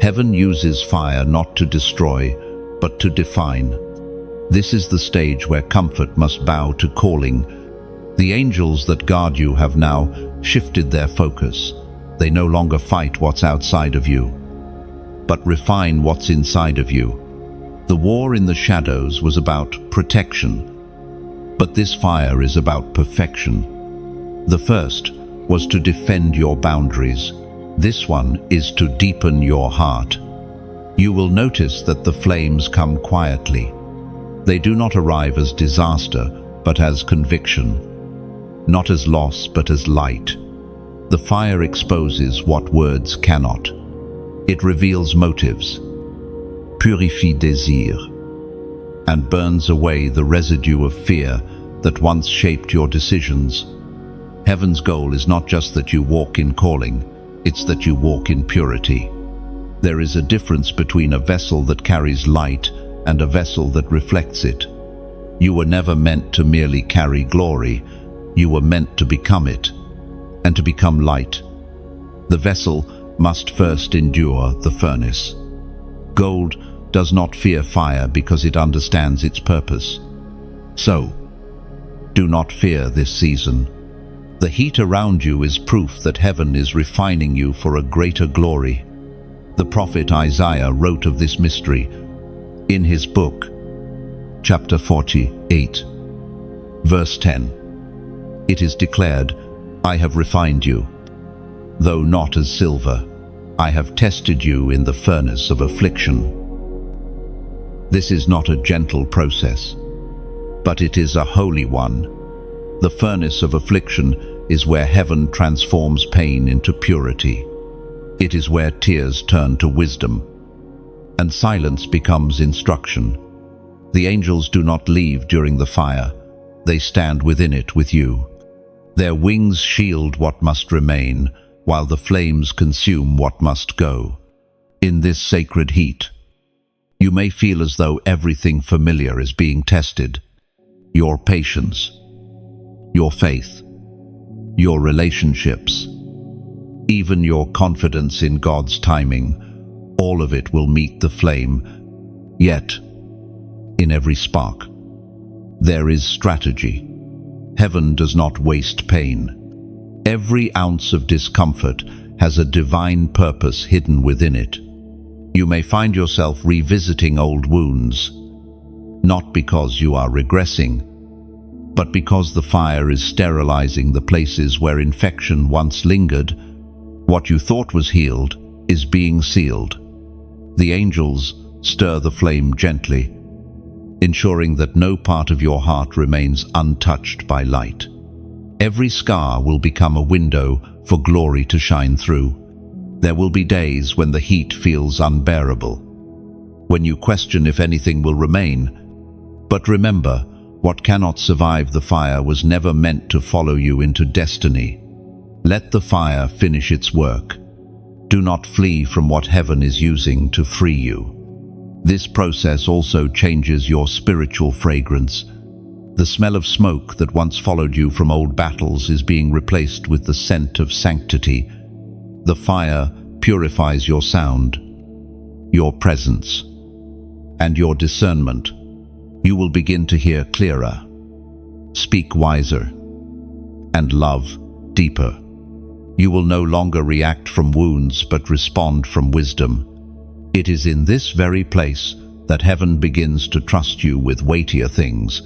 Heaven uses fire not to destroy, but to define. This is the stage where comfort must bow to calling. The angels that guard you have now shifted their focus. They no longer fight what's outside of you, but refine what's inside of you. The war in the shadows was about protection, but this fire is about perfection. The first was to defend your boundaries. This one is to deepen your heart. You will notice that the flames come quietly. They do not arrive as disaster, but as conviction. Not as loss, but as light. The fire exposes what words cannot. It reveals motives, purifie désir, and burns away the residue of fear that once shaped your decisions. Heaven's goal is not just that you walk in calling, it's that you walk in purity. There is a difference between a vessel that carries light and a vessel that reflects it. You were never meant to merely carry glory, you were meant to become it, and to become light. The vessel must first endure the furnace. Gold does not fear fire because it understands its purpose. So, do not fear this season. The heat around you is proof that heaven is refining you for a greater glory. The prophet Isaiah wrote of this mystery in his book, chapter 48, verse 10. It is declared, I have refined you, though not as silver. I have tested you in the furnace of affliction. This is not a gentle process, but it is a holy one. The furnace of affliction is where heaven transforms pain into purity. It is where tears turn to wisdom, and silence becomes instruction. The angels do not leave during the fire. They stand within it with you. Their wings shield what must remain, while the flames consume what must go. In this sacred heat, you may feel as though everything familiar is being tested. Your patience, your faith, your relationships, even your confidence in God's timing, all of it will meet the flame. Yet, in every spark, there is strategy. Heaven does not waste pain. Every ounce of discomfort has a divine purpose hidden within it. You may find yourself revisiting old wounds, not because you are regressing, but because the fire is sterilizing the places where infection once lingered. What you thought was healed is being sealed. The angels stir the flame gently, ensuring that no part of your heart remains untouched by light. Every scar will become a window for glory to shine through. There will be days when the heat feels unbearable, when you question if anything will remain. But remember, what cannot survive the fire was never meant to follow you into destiny. Let the fire finish its work. Do not flee from what heaven is using to free you. This process also changes your spiritual fragrance. The smell of smoke that once followed you from old battles is being replaced with the scent of sanctity. The fire purifies your sound, your presence, and your discernment. You will begin to hear clearer, speak wiser, and love deeper. You will no longer react from wounds but respond from wisdom. It is in this very place that heaven begins to trust you with weightier things.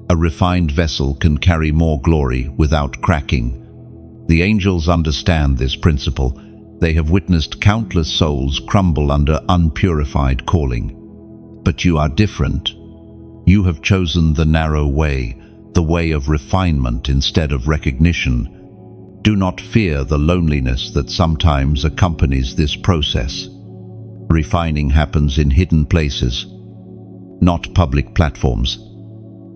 A refined vessel can carry more glory without cracking. The angels understand this principle. They have witnessed countless souls crumble under unpurified calling. But you are different. You have chosen the narrow way, the way of refinement instead of recognition. Do not fear the loneliness that sometimes accompanies this process. Refining happens in hidden places, not public platforms.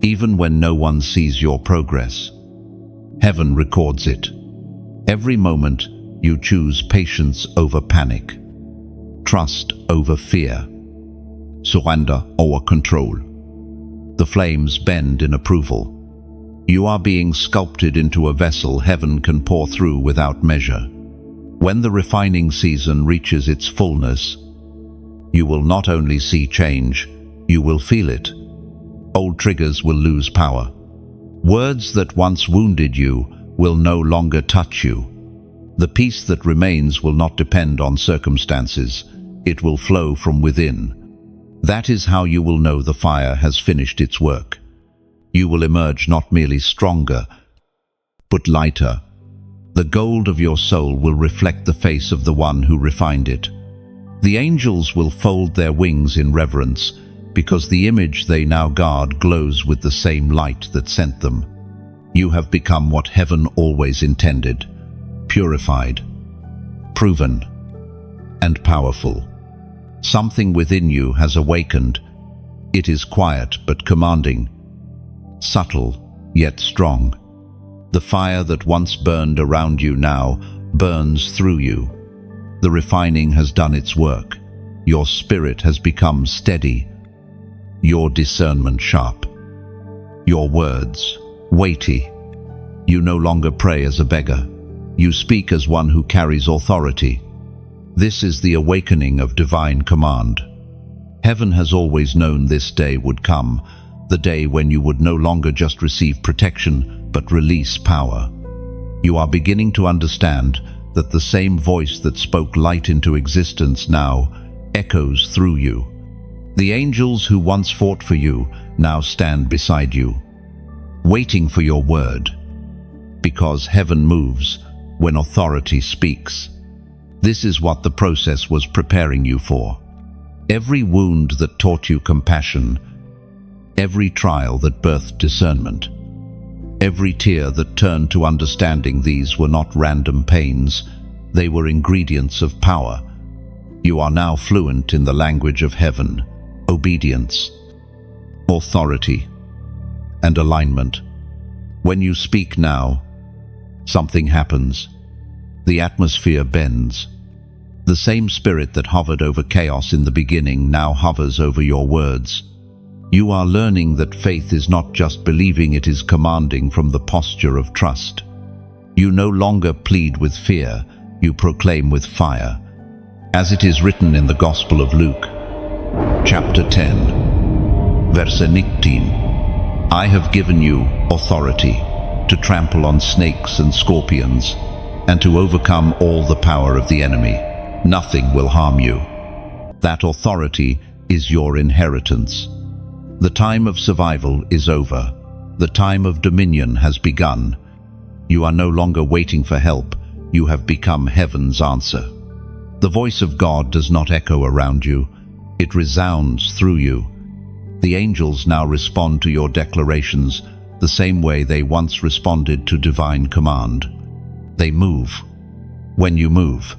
Even when no one sees your progress, heaven records it. Every moment you choose patience over panic, trust over fear, surrender over control. The flames bend in approval. You are being sculpted into a vessel heaven can pour through without measure. When the refining season reaches its fullness, you will not only see change, you will feel it. Old triggers will lose power. Words that once wounded you will no longer touch you. The peace that remains will not depend on circumstances. It will flow from within. That is how you will know the fire has finished its work. You will emerge not merely stronger, but lighter. The gold of your soul will reflect the face of the one who refined it. The angels will fold their wings in reverence, because the image they now guard glows with the same light that sent them. You have become what heaven always intended: purified, proven, and powerful. Something within you has awakened. It is quiet but commanding, subtle yet strong. The fire that once burned around you now burns through you. The refining has done its work. Your spirit has become steady, your discernment sharp, your words weighty. You no longer pray as a beggar. You speak as one who carries authority. This is the awakening of divine command. Heaven has always known this day would come, the day when you would no longer just receive protection, but release power. You are beginning to understand that the same voice that spoke light into existence now echoes through you. The angels who once fought for you now stand beside you, waiting for your word, because heaven moves when authority speaks. This is what the process was preparing you for. Every wound that taught you compassion, every trial that birthed discernment, every tear that turned to understanding, these were not random pains, they were ingredients of power. You are now fluent in the language of heaven: obedience, authority, and alignment. When you speak now, something happens. The atmosphere bends. The same spirit that hovered over chaos in the beginning now hovers over your words. You are learning that faith is not just believing, it is commanding from the posture of trust. You no longer plead with fear, you proclaim with fire. As it is written in the Gospel of Luke, chapter 10, verse 19, I have given you authority to trample on snakes and scorpions, and to overcome all the power of the enemy. Nothing will harm you. That authority is your inheritance. The time of survival is over. The time of dominion has begun. You are no longer waiting for help. You have become heaven's answer. The voice of God does not echo around you. It resounds through you. The angels now respond to your declarations the same way they once responded to divine command. They move when you move.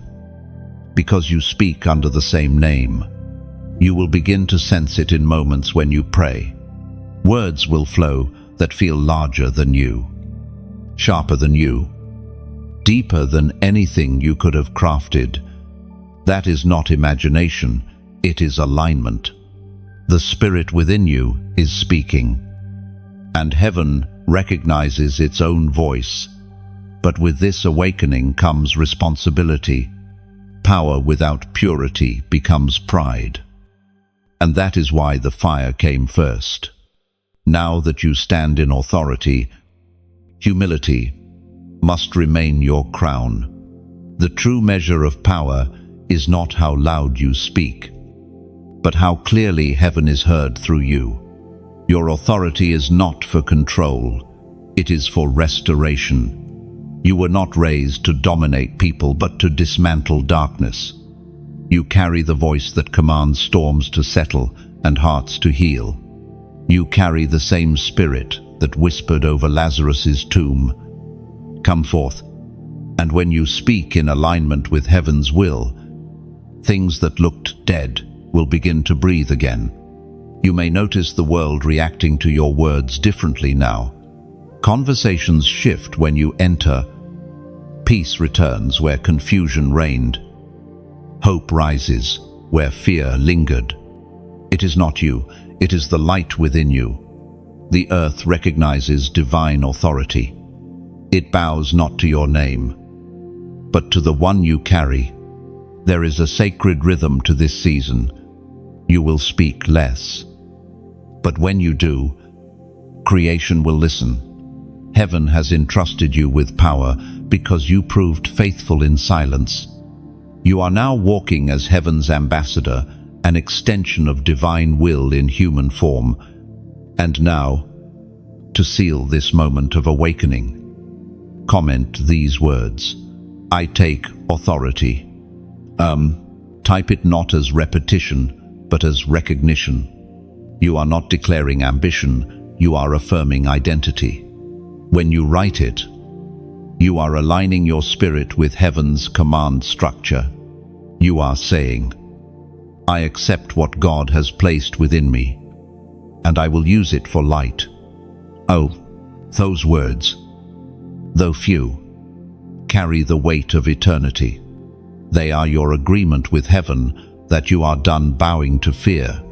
Because you speak under the same name, you will begin to sense it in moments when you pray. Words will flow that feel larger than you, sharper than you, deeper than anything you could have crafted. That is not imagination, it is alignment. The spirit within you is speaking, and heaven recognizes its own voice. But with this awakening comes responsibility. Power without purity becomes pride. And that is why the fire came first. Now that you stand in authority, humility must remain your crown. The true measure of power is not how loud you speak, but how clearly heaven is heard through you. Your authority is not for control, it is for restoration. You were not raised to dominate people, but to dismantle darkness. You carry the voice that commands storms to settle and hearts to heal. You carry the same spirit that whispered over Lazarus's tomb. Come forth, and when you speak in alignment with heaven's will, things that looked dead will begin to breathe again. You may notice the world reacting to your words differently now. Conversations shift when you enter Peace returns where confusion reigned. Hope rises where fear lingered. It is not you, it is the light within you. The earth recognizes divine authority. It bows not to your name, but to the one you carry. There is a sacred rhythm to this season. You will speak less, but when you do, creation will listen. Heaven has entrusted you with power because you proved faithful in silence. You are now walking as heaven's ambassador, an extension of divine will in human form. And now, to seal this moment of awakening, comment these words: I take authority. Type it not as repetition, but as recognition. You are not declaring ambition, you are affirming identity. When you write it, you are aligning your spirit with heaven's command structure. You are saying, I accept what God has placed within me, and I will use it for light. Oh, those words, though few, carry the weight of eternity. They are your agreement with heaven that you are done bowing to fear.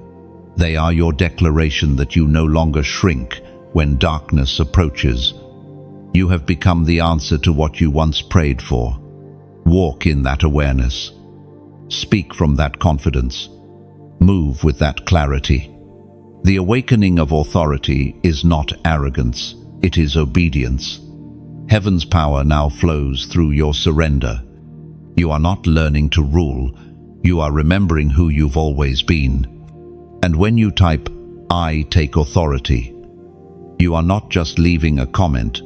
They are your declaration that you no longer shrink when darkness approaches. You have become the answer to what you once prayed for. Walk in that awareness. Speak from that confidence. Move with that clarity. The awakening of authority is not arrogance, it is obedience. Heaven's power now flows through your surrender. You are not learning to rule, you are remembering who you've always been. And when you type, I take authority, you are not just leaving a comment,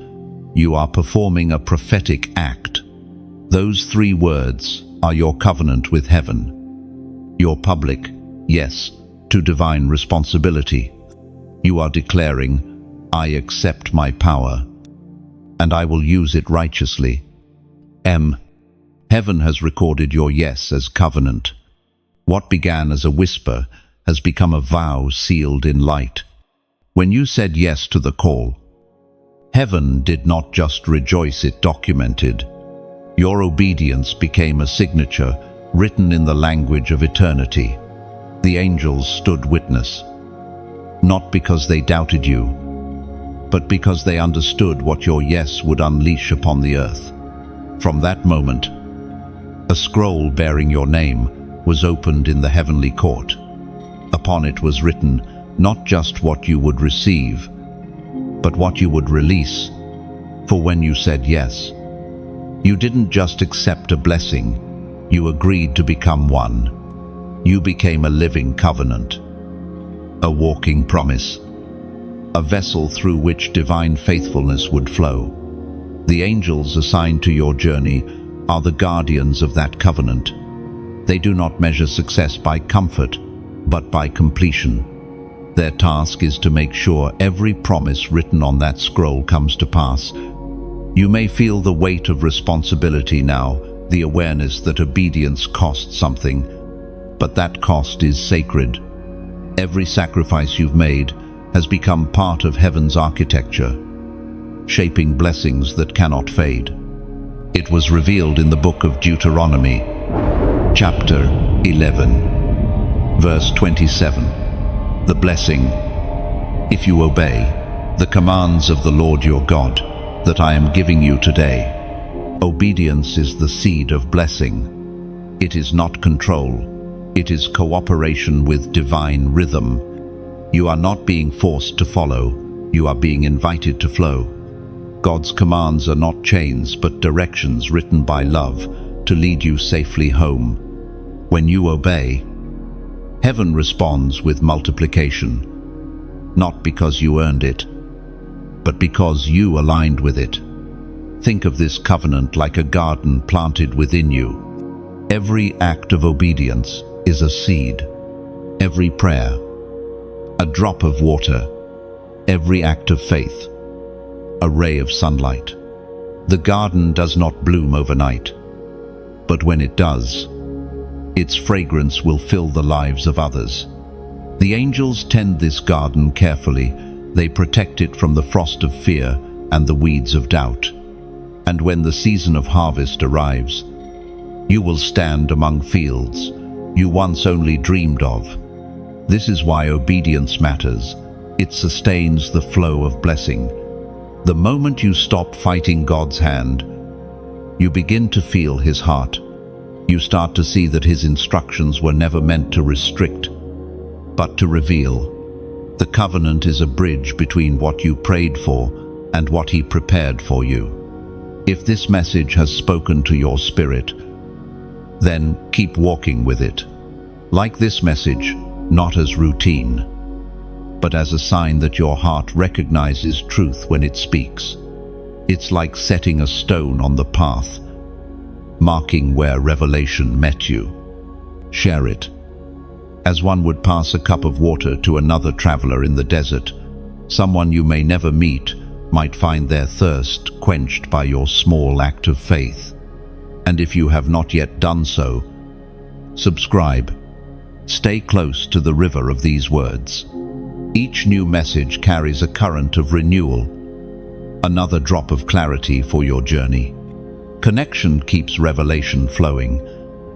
you are performing a prophetic act. Those 3 words are your covenant with heaven. Your public yes to divine responsibility. You are declaring, I accept my power, and I will use it righteously. Heaven has recorded your yes as covenant. What began as a whisper has become a vow sealed in light. When you said yes to the call, heaven did not just rejoice, it documented. Your obedience became a signature written in the language of eternity. The angels stood witness, not because they doubted you, but because they understood what your yes would unleash upon the earth. From that moment, a scroll bearing your name was opened in the heavenly court. Upon it was written not just what you would receive, but what you would release. For when you said yes, you didn't just accept a blessing, you agreed to become one. You became a living covenant, a walking promise, a vessel through which divine faithfulness would flow. The angels assigned to your journey are the guardians of that covenant. They do not measure success by comfort, but by completion. Their task is to make sure every promise written on that scroll comes to pass. You may feel the weight of responsibility now, the awareness that obedience costs something, but that cost is sacred. Every sacrifice you've made has become part of heaven's architecture, shaping blessings that cannot fade. It was revealed in the book of Deuteronomy, chapter 11, verse 27. The blessing, if you obey the commands of the Lord your God that I am giving you today. Obedience is the seed of blessing. It is not control. It is cooperation with divine rhythm. You are not being forced to follow. You are being invited to flow. God's commands are not chains, but directions written by love to lead you safely home. When you obey, heaven responds with multiplication, not because you earned it, but because you aligned with it. Think of this covenant like a garden planted within you. Every act of obedience is a seed. Every prayer, a drop of water. Every act of faith, a ray of sunlight. The garden does not bloom overnight, but when it does, its fragrance will fill the lives of others. The angels tend this garden carefully. They protect it from the frost of fear and the weeds of doubt. And when the season of harvest arrives, you will stand among fields you once only dreamed of. This is why obedience matters. It sustains the flow of blessing. The moment you stop fighting God's hand, you begin to feel His heart. You start to see that His instructions were never meant to restrict, but to reveal. The covenant is a bridge between what you prayed for and what He prepared for you. If this message has spoken to your spirit, then keep walking with it. Like this message, not as routine, but as a sign that your heart recognizes truth when it speaks. It's like setting a stone on the path, marking where revelation met you. Share it. As one would pass a cup of water to another traveler in the desert, someone you may never meet might find their thirst quenched by your small act of faith. And if you have not yet done so, subscribe. Stay close to the river of these words. Each new message carries a current of renewal, another drop of clarity for your journey. Connection keeps revelation flowing.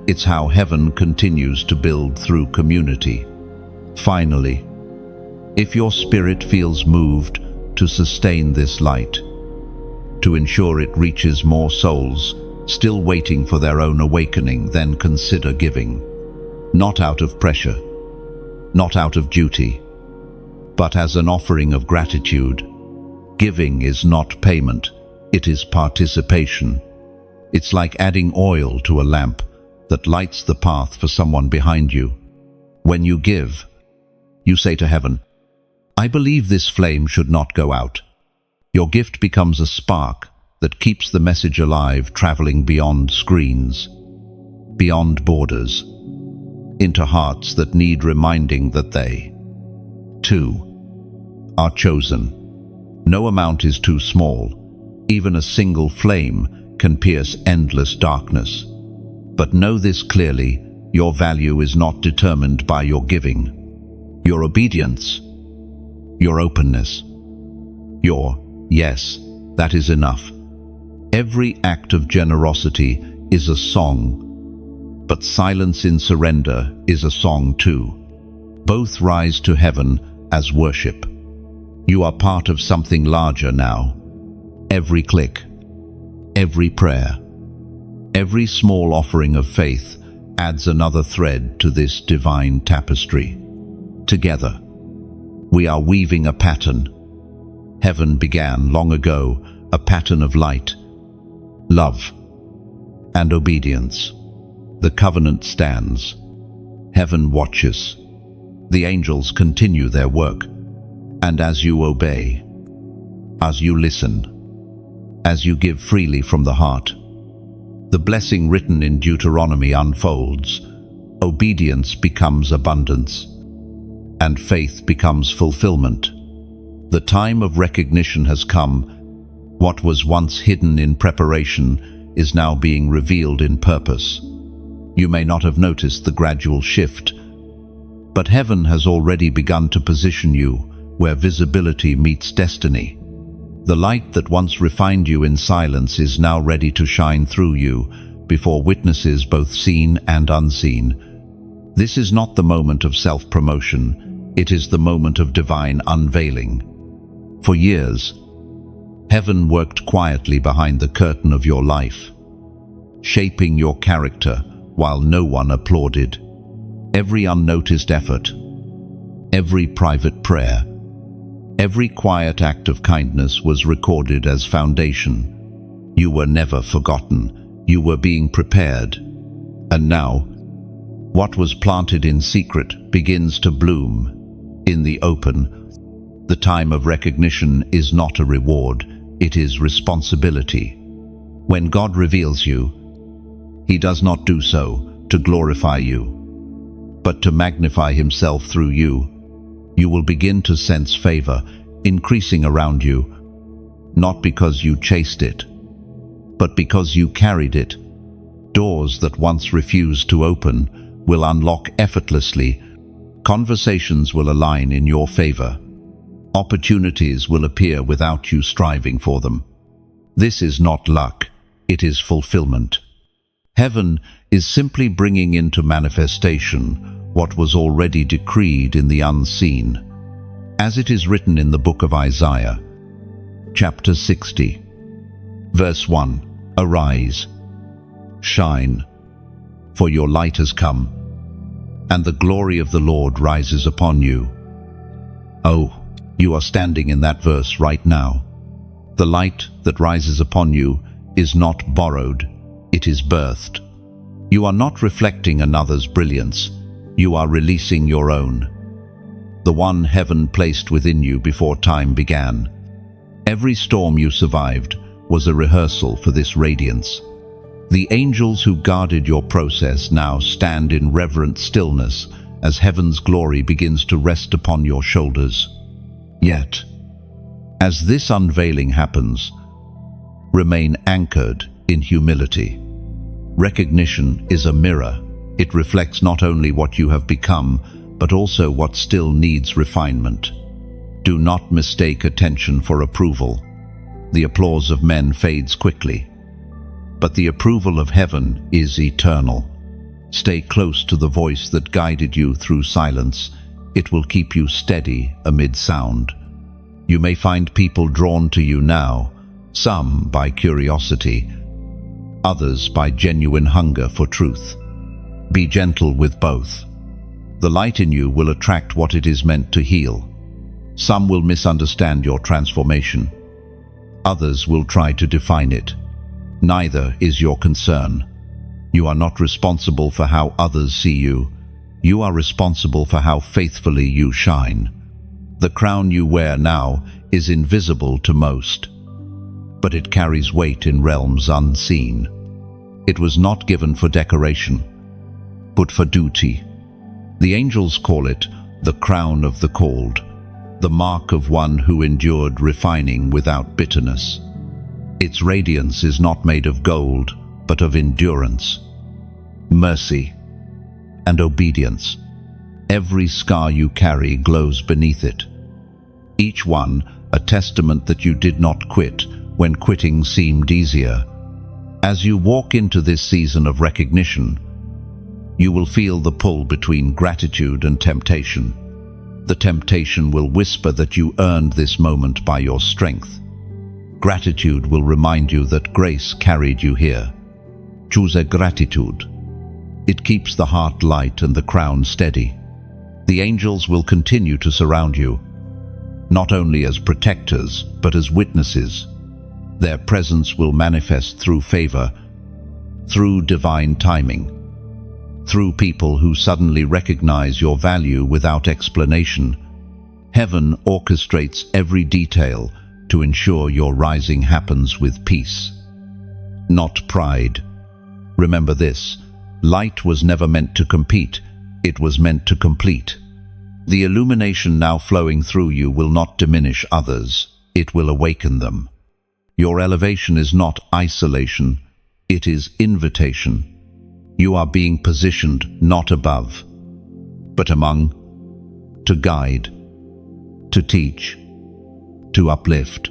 It's how heaven continues to build through community. Finally, if your spirit feels moved to sustain this light, to ensure it reaches more souls still waiting for their own awakening, then consider giving. Not out of pressure, not out of duty, but as an offering of gratitude. Giving is not payment, it is participation. It's like adding oil to a lamp that lights the path for someone behind you. When you give, you say to heaven, I believe this flame should not go out. Your gift becomes a spark that keeps the message alive, traveling beyond screens, beyond borders, into hearts that need reminding that they, too, are chosen. No amount is too small. Even a single flame can pierce endless darkness. But know this clearly, your value is not determined by your giving. Your obedience, your openness, your yes, that is enough. Every act of generosity is a song, but silence in surrender is a song too. Both rise to heaven as worship. You are part of something larger now. Every click, every prayer, every small offering of faith adds another thread to this divine tapestry. Together, we are weaving a pattern. Heaven began long ago, a pattern of light, love, and obedience. The covenant stands. Heaven watches. The angels continue their work. And as you obey, as you listen, as you give freely from the heart, the blessing written in Deuteronomy unfolds. Obedience becomes abundance, and faith becomes fulfillment. The time of recognition has come. What was once hidden in preparation is now being revealed in purpose. You may not have noticed the gradual shift, but heaven has already begun to position you where visibility meets destiny. The light that once refined you in silence is now ready to shine through you before witnesses both seen and unseen. This is not the moment of self-promotion, it is the moment of divine unveiling. For years, heaven worked quietly behind the curtain of your life, shaping your character while no one applauded. Every unnoticed effort, every private prayer, every quiet act of kindness was recorded as foundation. You were never forgotten. You were being prepared. And now, what was planted in secret begins to bloom in the open. The time of recognition is not a reward, it is responsibility. When God reveals you, He does not do so to glorify you, but to magnify Himself through you. You will begin to sense favor increasing around you, not because you chased it, but because you carried it. Doors that once refused to open will unlock effortlessly. Conversations will align in your favor. Opportunities will appear without you striving for them. This is not luck, it is fulfillment. Heaven is simply bringing into manifestation what was already decreed in the unseen. As it is written in the book of Isaiah, chapter 60, verse 1, "Arise, shine, for your light has come, and the glory of the Lord rises upon you." Oh, you are standing in that verse right now. The light that rises upon you is not borrowed, it is birthed. You are not reflecting another's brilliance, you are releasing your own. The one heaven placed within you before time began. Every storm you survived was a rehearsal for this radiance. The angels who guarded your process now stand in reverent stillness as heaven's glory begins to rest upon your shoulders. Yet, as this unveiling happens, remain anchored in humility. Recognition is a mirror. It reflects not only what you have become, but also what still needs refinement. Do not mistake attention for approval. The applause of men fades quickly, but the approval of heaven is eternal. Stay close to the voice that guided you through silence. It will keep you steady amid sound. You may find people drawn to you now, some by curiosity, others by genuine hunger for truth. Be gentle with both. The light in you will attract what it is meant to heal. Some will misunderstand your transformation. Others will try to define it. Neither is your concern. You are not responsible for how others see you. You are responsible for how faithfully you shine. The crown you wear now is invisible to most, but it carries weight in realms unseen. It was not given for decoration, but for duty. The angels call it the crown of the called, the mark of one who endured refining without bitterness. Its radiance is not made of gold, but of endurance, mercy, and obedience. Every scar you carry glows beneath it, each one a testament that you did not quit when quitting seemed easier. As you walk into this season of recognition, you will feel the pull between gratitude and temptation. The temptation will whisper that you earned this moment by your strength. Gratitude will remind you that grace carried you here. Choose a gratitude. It keeps the heart light and the crown steady. The angels will continue to surround you, not only as protectors, but as witnesses. Their presence will manifest through favor, through divine timing, through people who suddenly recognize your value without explanation. Heaven orchestrates every detail to ensure your rising happens with peace, not pride. Remember this, light was never meant to compete, it was meant to complete. The illumination now flowing through you will not diminish others, it will awaken them. Your elevation is not isolation, it is invitation. You are being positioned not above, but among, to guide, to teach, to uplift.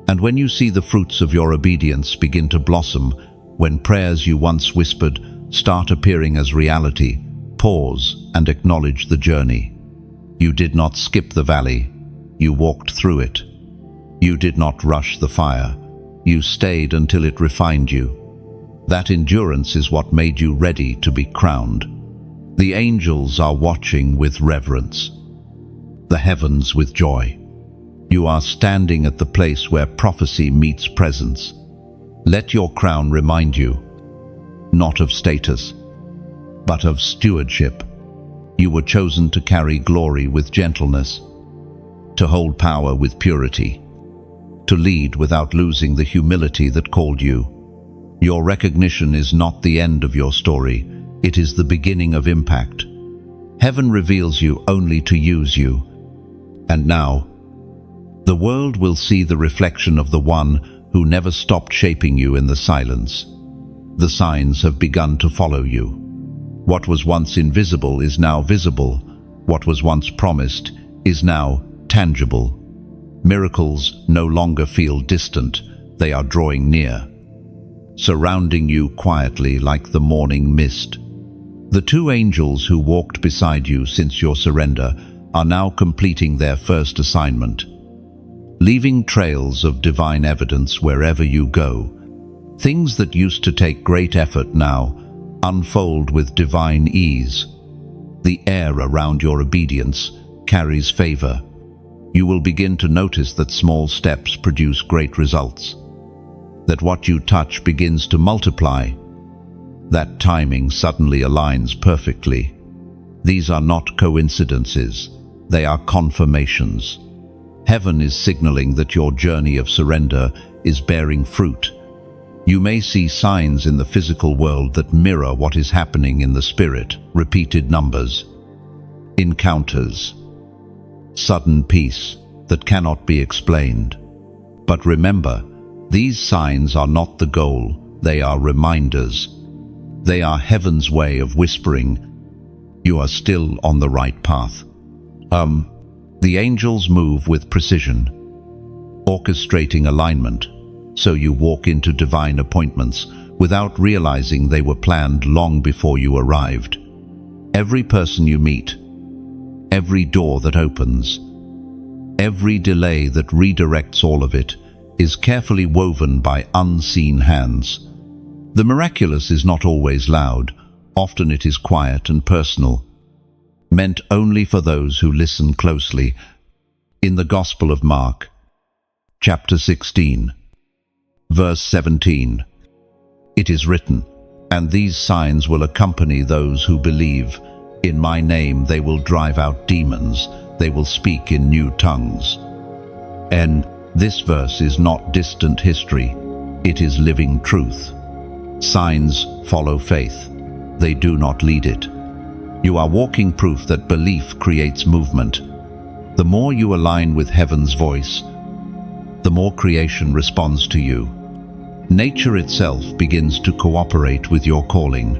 And when you see the fruits of your obedience begin to blossom, when prayers you once whispered start appearing as reality, pause and acknowledge the journey. You did not skip the valley, you walked through it. You did not rush the fire, you stayed until it refined you. That endurance is what made you ready to be crowned. The angels are watching with reverence, the heavens with joy. You are standing at the place where prophecy meets presence. Let your crown remind you, not of status, but of stewardship. You were chosen to carry glory with gentleness, to hold power with purity, to lead without losing the humility that called you. Your recognition is not the end of your story, it is the beginning of impact. Heaven reveals you only to use you. And now, the world will see the reflection of the one who never stopped shaping you in the silence. The signs have begun to follow you. What was once invisible is now visible. What was once promised is now tangible. Miracles no longer feel distant, They are drawing near, surrounding you quietly like the morning mist. The two angels who walked beside you since your surrender are now completing their first assignment, leaving trails of divine evidence wherever you go. Things that used to take great effort now unfold with divine ease. The air around your obedience carries favor. You will begin to notice that small steps produce great results, that what you touch begins to multiply, that timing suddenly aligns perfectly. These are not coincidences, they are confirmations. Heaven is signaling that your journey of surrender is bearing fruit. You may see signs in the physical world that mirror what is happening in the spirit: repeated numbers, encounters, sudden peace that cannot be explained. But remember, these signs are not the goal, they are reminders. They are heaven's way of whispering, you are still on the right path. The angels move with precision, orchestrating alignment, so you walk into divine appointments without realizing they were planned long before you arrived. Every person you meet, every door that opens, every delay that redirects all of it, is carefully woven by unseen hands. The miraculous is not always loud, often it is quiet and personal, meant only for those who listen closely. In the Gospel of Mark, chapter 16, verse 17, it is written, "And these signs will accompany those who believe. In my name they will drive out demons, they will speak in new tongues." And this verse is not distant history, it is living truth. Signs follow faith, they do not lead it. You are walking proof that belief creates movement. The more you align with heaven's voice, the more creation responds to you. Nature itself begins to cooperate with your calling.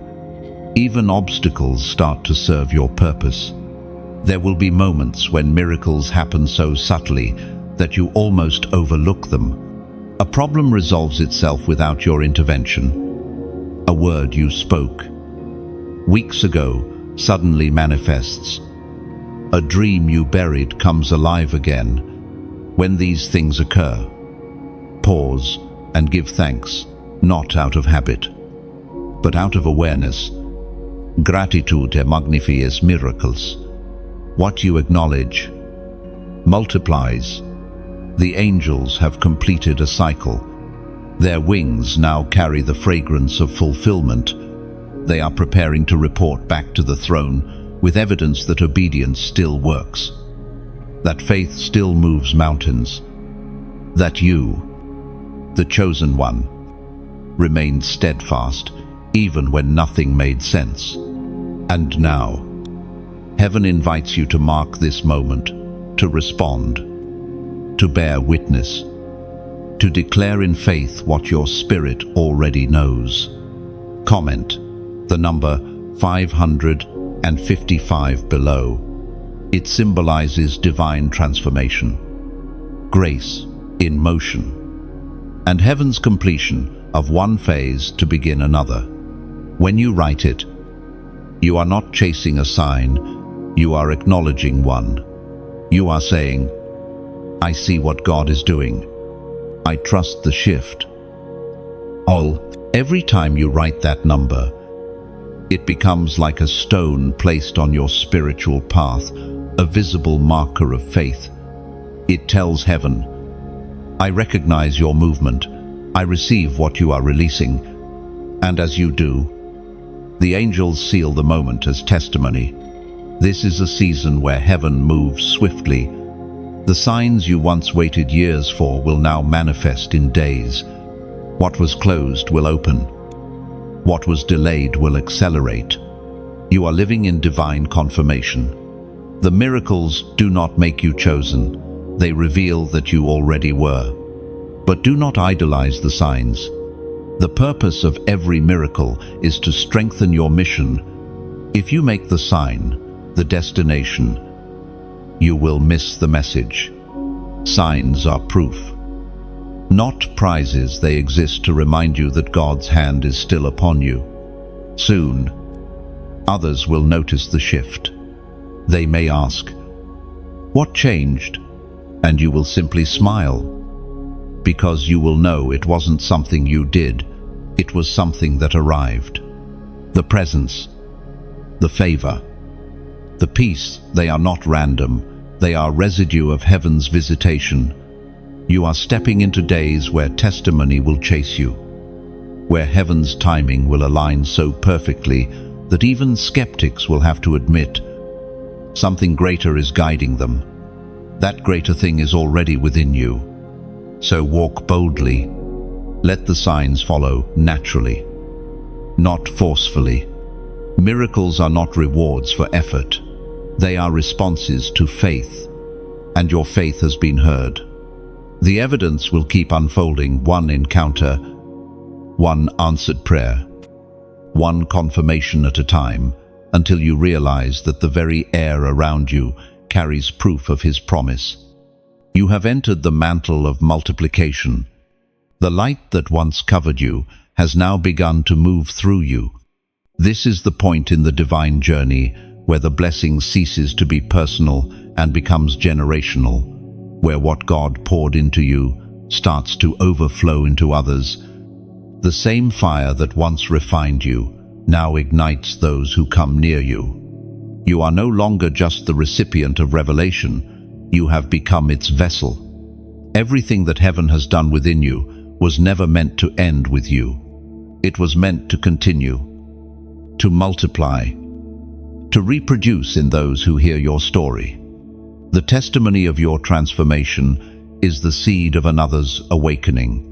Even obstacles start to serve your purpose. There will be moments when miracles happen so subtly that you almost overlook them. A problem resolves itself without your intervention. A word you spoke weeks ago suddenly manifests. A dream you buried comes alive again. When these things occur, pause and give thanks, not out of habit, but out of awareness. Gratitude magnifies miracles. What you acknowledge multiplies. The angels have completed a cycle. Their wings now carry the fragrance of fulfillment. They are preparing to report back to the throne with evidence that obedience still works, that faith still moves mountains, that you, the chosen one, remained steadfast even when nothing made sense. And now, heaven invites you to mark this moment, to respond, to bear witness, to declare in faith what your spirit already knows. Comment the number 555 below. It symbolizes divine transformation, grace in motion, and heaven's completion of one phase to begin another. When you write it, you are not chasing a sign, you are acknowledging one. You are saying, I see what God is doing. I trust the shift. Every time you write that number, it becomes like a stone placed on your spiritual path, a visible marker of faith. It tells heaven, I recognize your movement, I receive what you are releasing. And as you do, the angels seal the moment as testimony. This is a season where heaven moves swiftly. The signs you once waited years for will now manifest in days. What was closed will open. What was delayed will accelerate. You are living in divine confirmation. The miracles do not make you chosen. They reveal that you already were. But do not idolize the signs. The purpose of every miracle is to strengthen your mission. If you make the sign the destination, you will miss the message. Signs are proof. Not prizes, they exist to remind you that God's hand is still upon you. Soon, others will notice the shift. They may ask, "What changed?" And you will simply smile, because you will know it wasn't something you did, it was something that arrived. The presence, the favor, the peace, they are not random, they are residue of heaven's visitation. You are stepping into days where testimony will chase you, where heaven's timing will align so perfectly that even skeptics will have to admit something greater is guiding them. That greater thing is already within you. So walk boldly. Let the signs follow naturally, not forcefully. Miracles are not rewards for effort. They are responses to faith, and your faith has been heard. The evidence will keep unfolding, one encounter, one answered prayer, one confirmation at a time, until you realize that the very air around you carries proof of His promise. You have entered the mantle of multiplication. The light that once covered you has now begun to move through you. This is the point in the divine journey where the blessing ceases to be personal and becomes generational, where what God poured into you starts to overflow into others. The same fire that once refined you now ignites those who come near you. You are no longer just the recipient of revelation, you have become its vessel. Everything that heaven has done within you was never meant to end with you. It was meant to continue, to multiply, to reproduce in those who hear your story. The testimony of your transformation is the seed of another's awakening.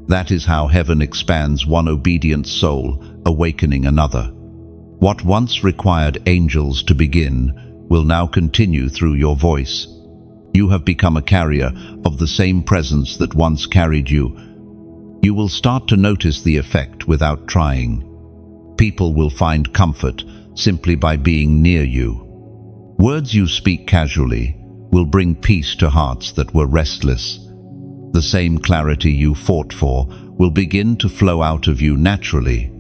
That is how heaven expands one obedient soul, awakening another. What once required angels to begin will now continue through your voice. You have become a carrier of the same presence that once carried you. You will start to notice the effect without trying. People will find comfort simply by being near you. Words you speak casually will bring peace to hearts that were restless. The same clarity you fought for will begin to flow out of you naturally.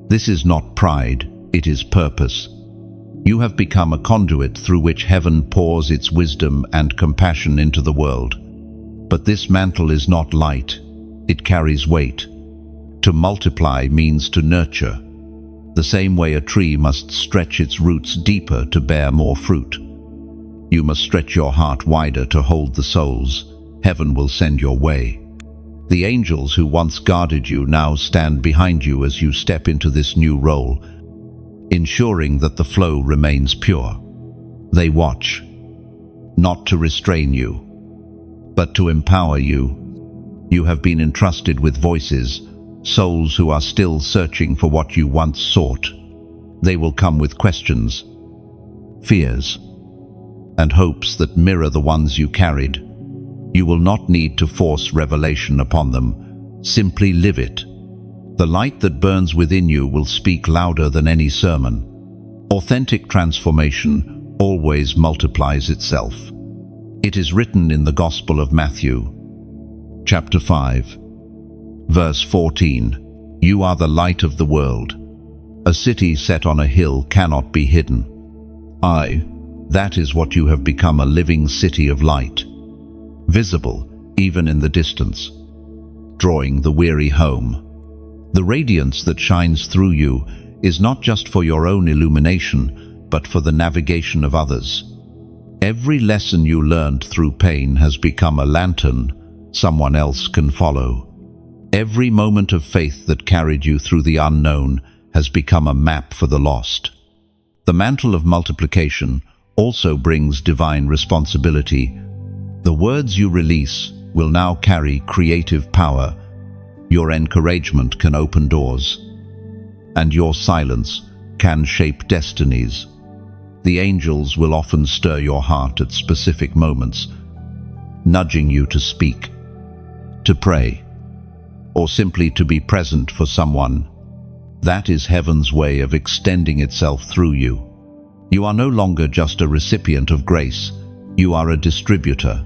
This is not pride, it is purpose. You have become a conduit through which heaven pours its wisdom and compassion into the world. But this mantle is not light, it carries weight. To multiply means to nurture. The same way a tree must stretch its roots deeper to bear more fruit. You must stretch your heart wider to hold the souls heaven will send your way. The angels who once guarded you now stand behind you as you step into this new role, ensuring that the flow remains pure. They watch, not to restrain you, but to empower you. You have been entrusted with voices, souls who are still searching for what you once sought. They will come with questions, fears, and hopes that mirror the ones you carried. You will not need to force revelation upon them. Simply live it. The light that burns within you will speak louder than any sermon. Authentic transformation always multiplies itself. It is written in the Gospel of Matthew, chapter 5, verse 14, "You are the light of the world. A city set on a hill cannot be hidden." That is what you have become, a living city of light, visible even in the distance, drawing the weary home. The radiance that shines through you is not just for your own illumination, but for the navigation of others. Every lesson you learned through pain has become a lantern someone else can follow. Every moment of faith that carried you through the unknown has become a map for the lost. The mantle of multiplication also brings divine responsibility. The words you release will now carry creative power. Your encouragement can open doors, and your silence can shape destinies. The angels will often stir your heart at specific moments, nudging you to speak, to pray, or simply to be present for someone. That is heaven's way of extending itself through you. You are no longer just a recipient of grace, you are a distributor.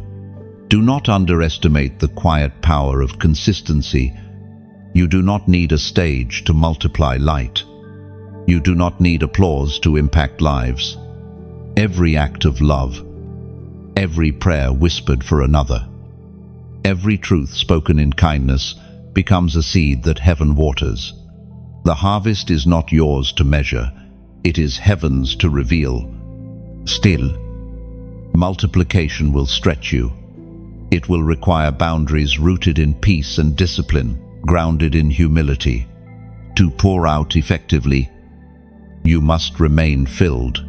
Do not underestimate the quiet power of consistency. You do not need a stage to multiply light. You do not need applause to impact lives. Every act of love, every prayer whispered for another, every truth spoken in kindness becomes a seed that heaven waters. The harvest is not yours to measure, it is heaven's to reveal. Still, multiplication will stretch you. It will require boundaries rooted in peace and discipline, grounded in humility. To pour out effectively, you must remain filled.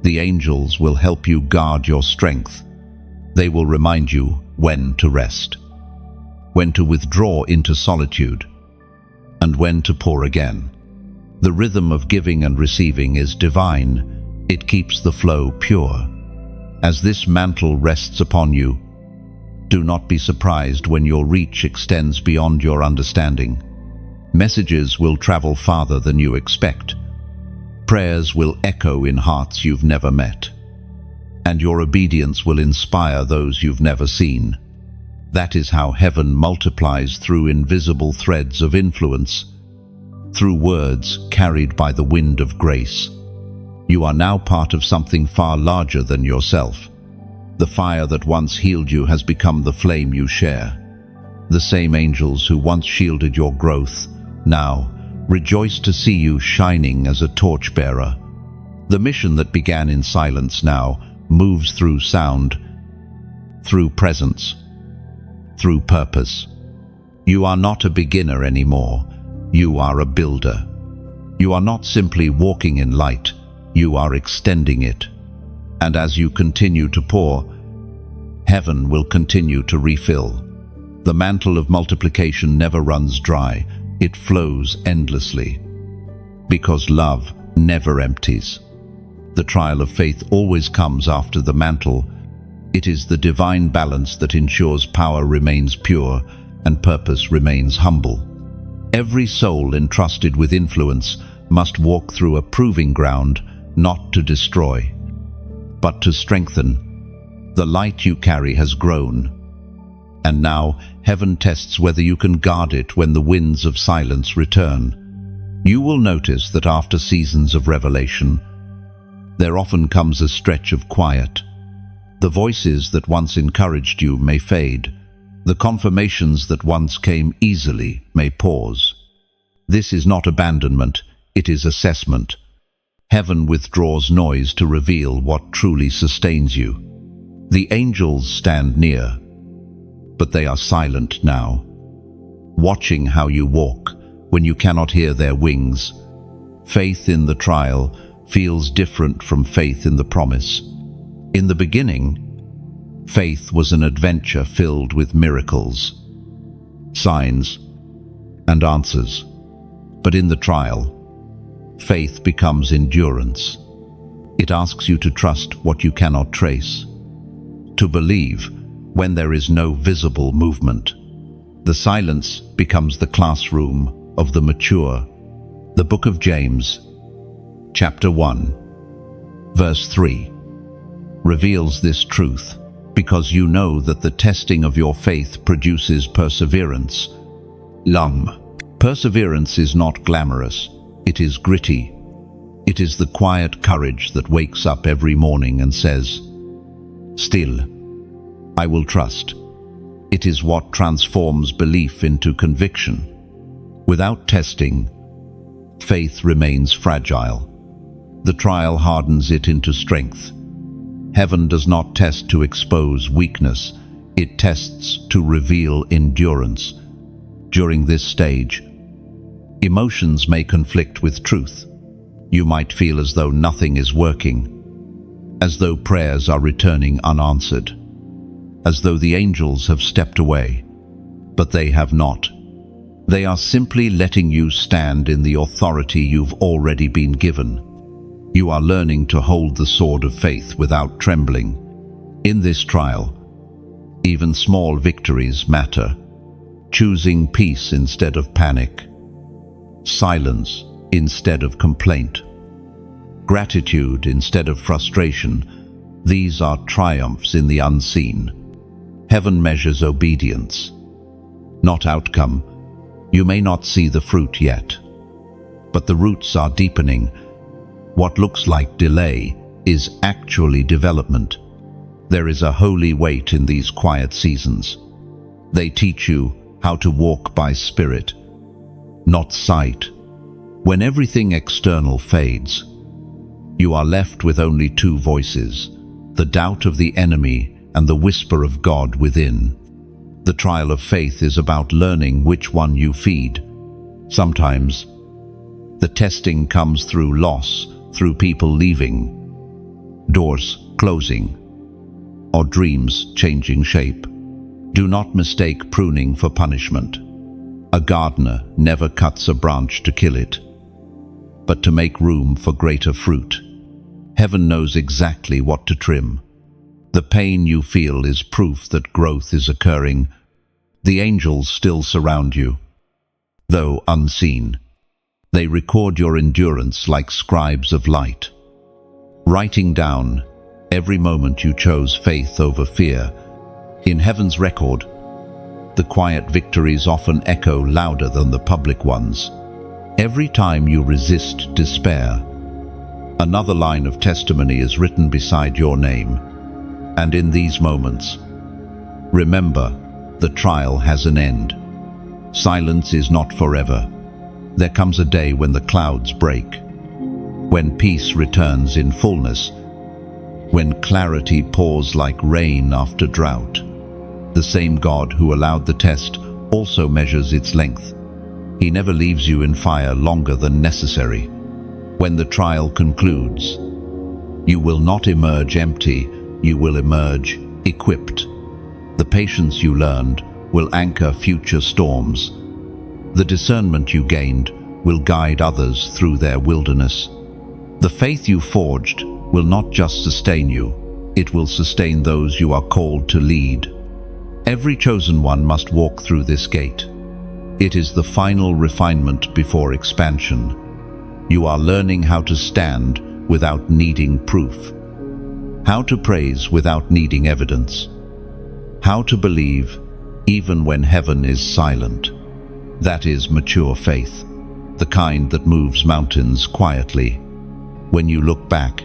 The angels will help you guard your strength. They will remind you when to rest, when to withdraw into solitude, and when to pour again. The rhythm of giving and receiving is divine. It keeps the flow pure. As this mantle rests upon you, do not be surprised when your reach extends beyond your understanding. Messages will travel farther than you expect. Prayers will echo in hearts you've never met. And your obedience will inspire those you've never seen. That is how heaven multiplies through invisible threads of influence, through words carried by the wind of grace. You are now part of something far larger than yourself. The fire that once healed you has become the flame you share. The same angels who once shielded your growth now rejoice to see you shining as a torchbearer. The mission that began in silence now moves through sound, through presence, through purpose. You are not a beginner anymore. You are a builder. You are not simply walking in light. You are extending it. And as you continue to pour, heaven will continue to refill. The mantle of multiplication never runs dry. It flows endlessly. Because love never empties. The trial of faith always comes after the mantle. It is the divine balance that ensures power remains pure and purpose remains humble. Every soul entrusted with influence must walk through a proving ground, not to destroy, but to strengthen. The light you carry has grown, and now heaven tests whether you can guard it when the winds of silence return. You will notice that after seasons of revelation, there often comes a stretch of quiet. The voices that once encouraged you may fade. The confirmations that once came easily may pause. This is not abandonment, it is assessment. Heaven withdraws noise to reveal what truly sustains you. The angels stand near, but they are silent now, watching how you walk when you cannot hear their wings. Faith in the trial feels different from faith in the promise. In the beginning, faith was an adventure filled with miracles, signs, and answers. But in the trial, faith becomes endurance. It asks you to trust what you cannot trace, to believe when there is no visible movement. The silence becomes the classroom of the mature. The book of James, chapter 1, verse 3, reveals this truth. Because you know that the testing of your faith produces perseverance. Perseverance is not glamorous, it is gritty. It is the quiet courage that wakes up every morning and says, "Still, I will trust." It is what transforms belief into conviction. Without testing, faith remains fragile. The trial hardens it into strength. Heaven does not test to expose weakness, it tests to reveal endurance. During this stage, emotions may conflict with truth. You might feel as though nothing is working, as though prayers are returning unanswered, as though the angels have stepped away. But they have not. They are simply letting you stand in the authority you've already been given. You are learning to hold the sword of faith without trembling. In this trial, even small victories matter. Choosing peace instead of panic, silence instead of complaint, gratitude instead of frustration. These are triumphs in the unseen. Heaven measures obedience, not outcome. You may not see the fruit yet, but the roots are deepening. What looks like delay is actually development. There is a holy weight in these quiet seasons. They teach you how to walk by spirit, not sight. When everything external fades, you are left with only two voices, the doubt of the enemy and the whisper of God within. The trial of faith is about learning which one you feed. Sometimes, the testing comes through loss, through people leaving, doors closing, or dreams changing shape. Do not mistake pruning for punishment. A gardener never cuts a branch to kill it, but to make room for greater fruit. Heaven knows exactly what to trim. The pain you feel is proof that growth is occurring. The angels still surround you, though unseen. They record your endurance like scribes of light, writing down every moment you chose faith over fear. In heaven's record, the quiet victories often echo louder than the public ones. Every time you resist despair, another line of testimony is written beside your name. And in these moments, remember, the trial has an end. Silence is not forever. There comes a day when the clouds break, when peace returns in fullness, when clarity pours like rain after drought. The same God who allowed the test also measures its length. He never leaves you in fire longer than necessary. When the trial concludes, you will not emerge empty, you will emerge equipped. The patience you learned will anchor future storms. The discernment you gained will guide others through their wilderness. The faith you forged will not just sustain you, it will sustain those you are called to lead. Every chosen one must walk through this gate. It is the final refinement before expansion. You are learning how to stand without needing proof, how to praise without needing evidence, how to believe even when heaven is silent. That is mature faith, the kind that moves mountains quietly. When you look back,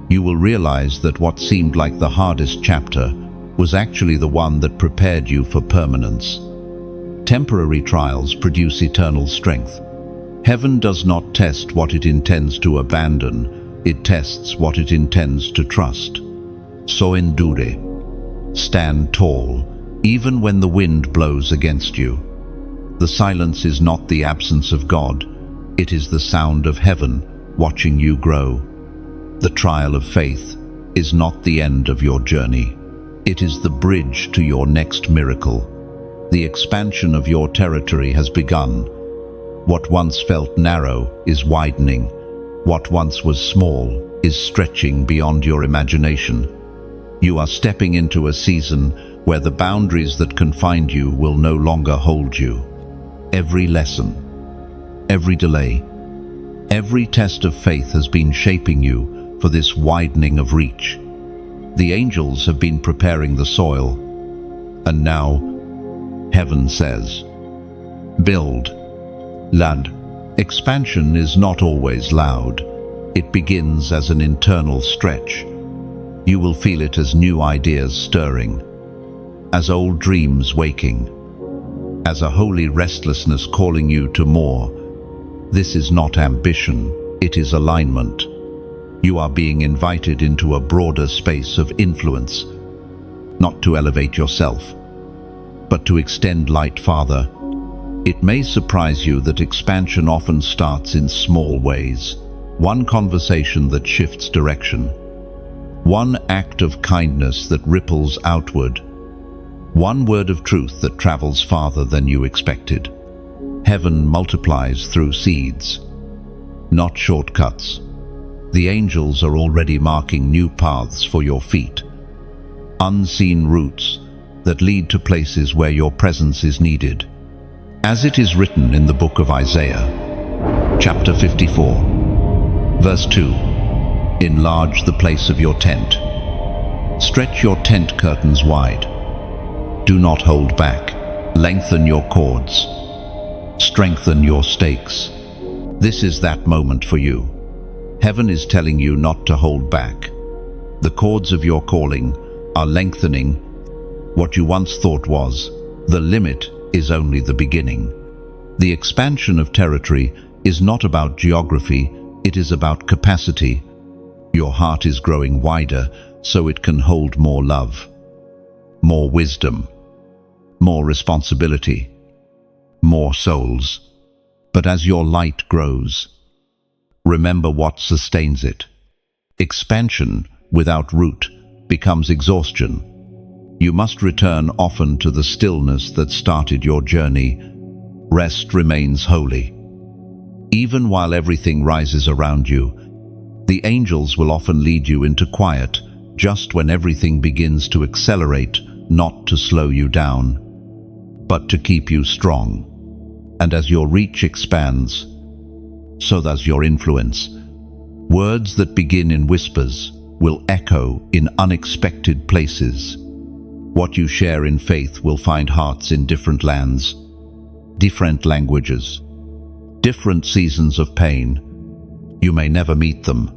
you will realize that what seemed like the hardest chapter was actually the one that prepared you for permanence. Temporary trials produce eternal strength. Heaven does not test what it intends to abandon, it tests what it intends to trust. So endure. Stand tall, even when the wind blows against you. The silence is not the absence of God, it is the sound of heaven watching you grow. The trial of faith is not the end of your journey. It is the bridge to your next miracle. The expansion of your territory has begun. What once felt narrow is widening. What once was small is stretching beyond your imagination. You are stepping into a season where the boundaries that confined you will no longer hold you. Every lesson, every delay, every test of faith has been shaping you for this widening of reach. The angels have been preparing the soil, and now heaven says, build. Lad, expansion is not always loud. It begins as an internal stretch. You will feel it as new ideas stirring, as old dreams waking, as a holy restlessness calling you to more. This is not ambition, it is alignment. You are being invited into a broader space of influence, not to elevate yourself, but to extend light farther. It may surprise you that expansion often starts in small ways. One conversation that shifts direction, one act of kindness that ripples outward, one word of truth that travels farther than you expected. Heaven multiplies through seeds, not shortcuts. The angels are already marking new paths for your feet, unseen routes that lead to places where your presence is needed. As it is written in the book of Isaiah, chapter 54, verse 2, enlarge the place of your tent. Stretch your tent curtains wide. Do not hold back. Lengthen your cords. Strengthen your stakes. This is that moment for you. Heaven is telling you not to hold back. The cords of your calling are lengthening. What you once thought was the limit is only the beginning. The expansion of territory is not about geography, it is about capacity. Your heart is growing wider so it can hold more love, more wisdom, more responsibility, more souls. But as your light grows, remember what sustains it. Expansion without root becomes exhaustion. You must return often to the stillness that started your journey. Rest remains holy. Even while everything rises around you, the angels will often lead you into quiet, just when everything begins to accelerate, not to slow you down, but to keep you strong. And as your reach expands, so does your influence. Words that begin in whispers will echo in unexpected places. What you share in faith will find hearts in different lands, different languages, different seasons of pain. You may never meet them,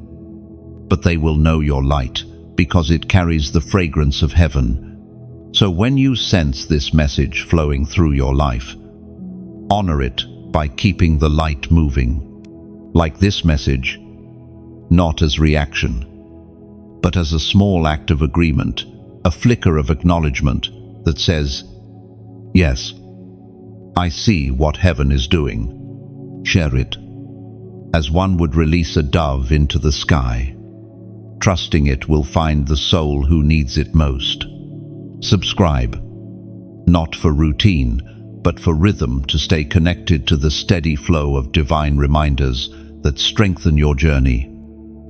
but they will know your light because it carries the fragrance of heaven. So when you sense this message flowing through your life, honor it by keeping the light moving. Like this message, not as reaction, but as a small act of agreement, a flicker of acknowledgement that says, yes, I see what heaven is doing. Share it, as one would release a dove into the sky, trusting it will find the soul who needs it most. Subscribe, not for routine, but for rhythm, to stay connected to the steady flow of divine reminders that strengthen your journey.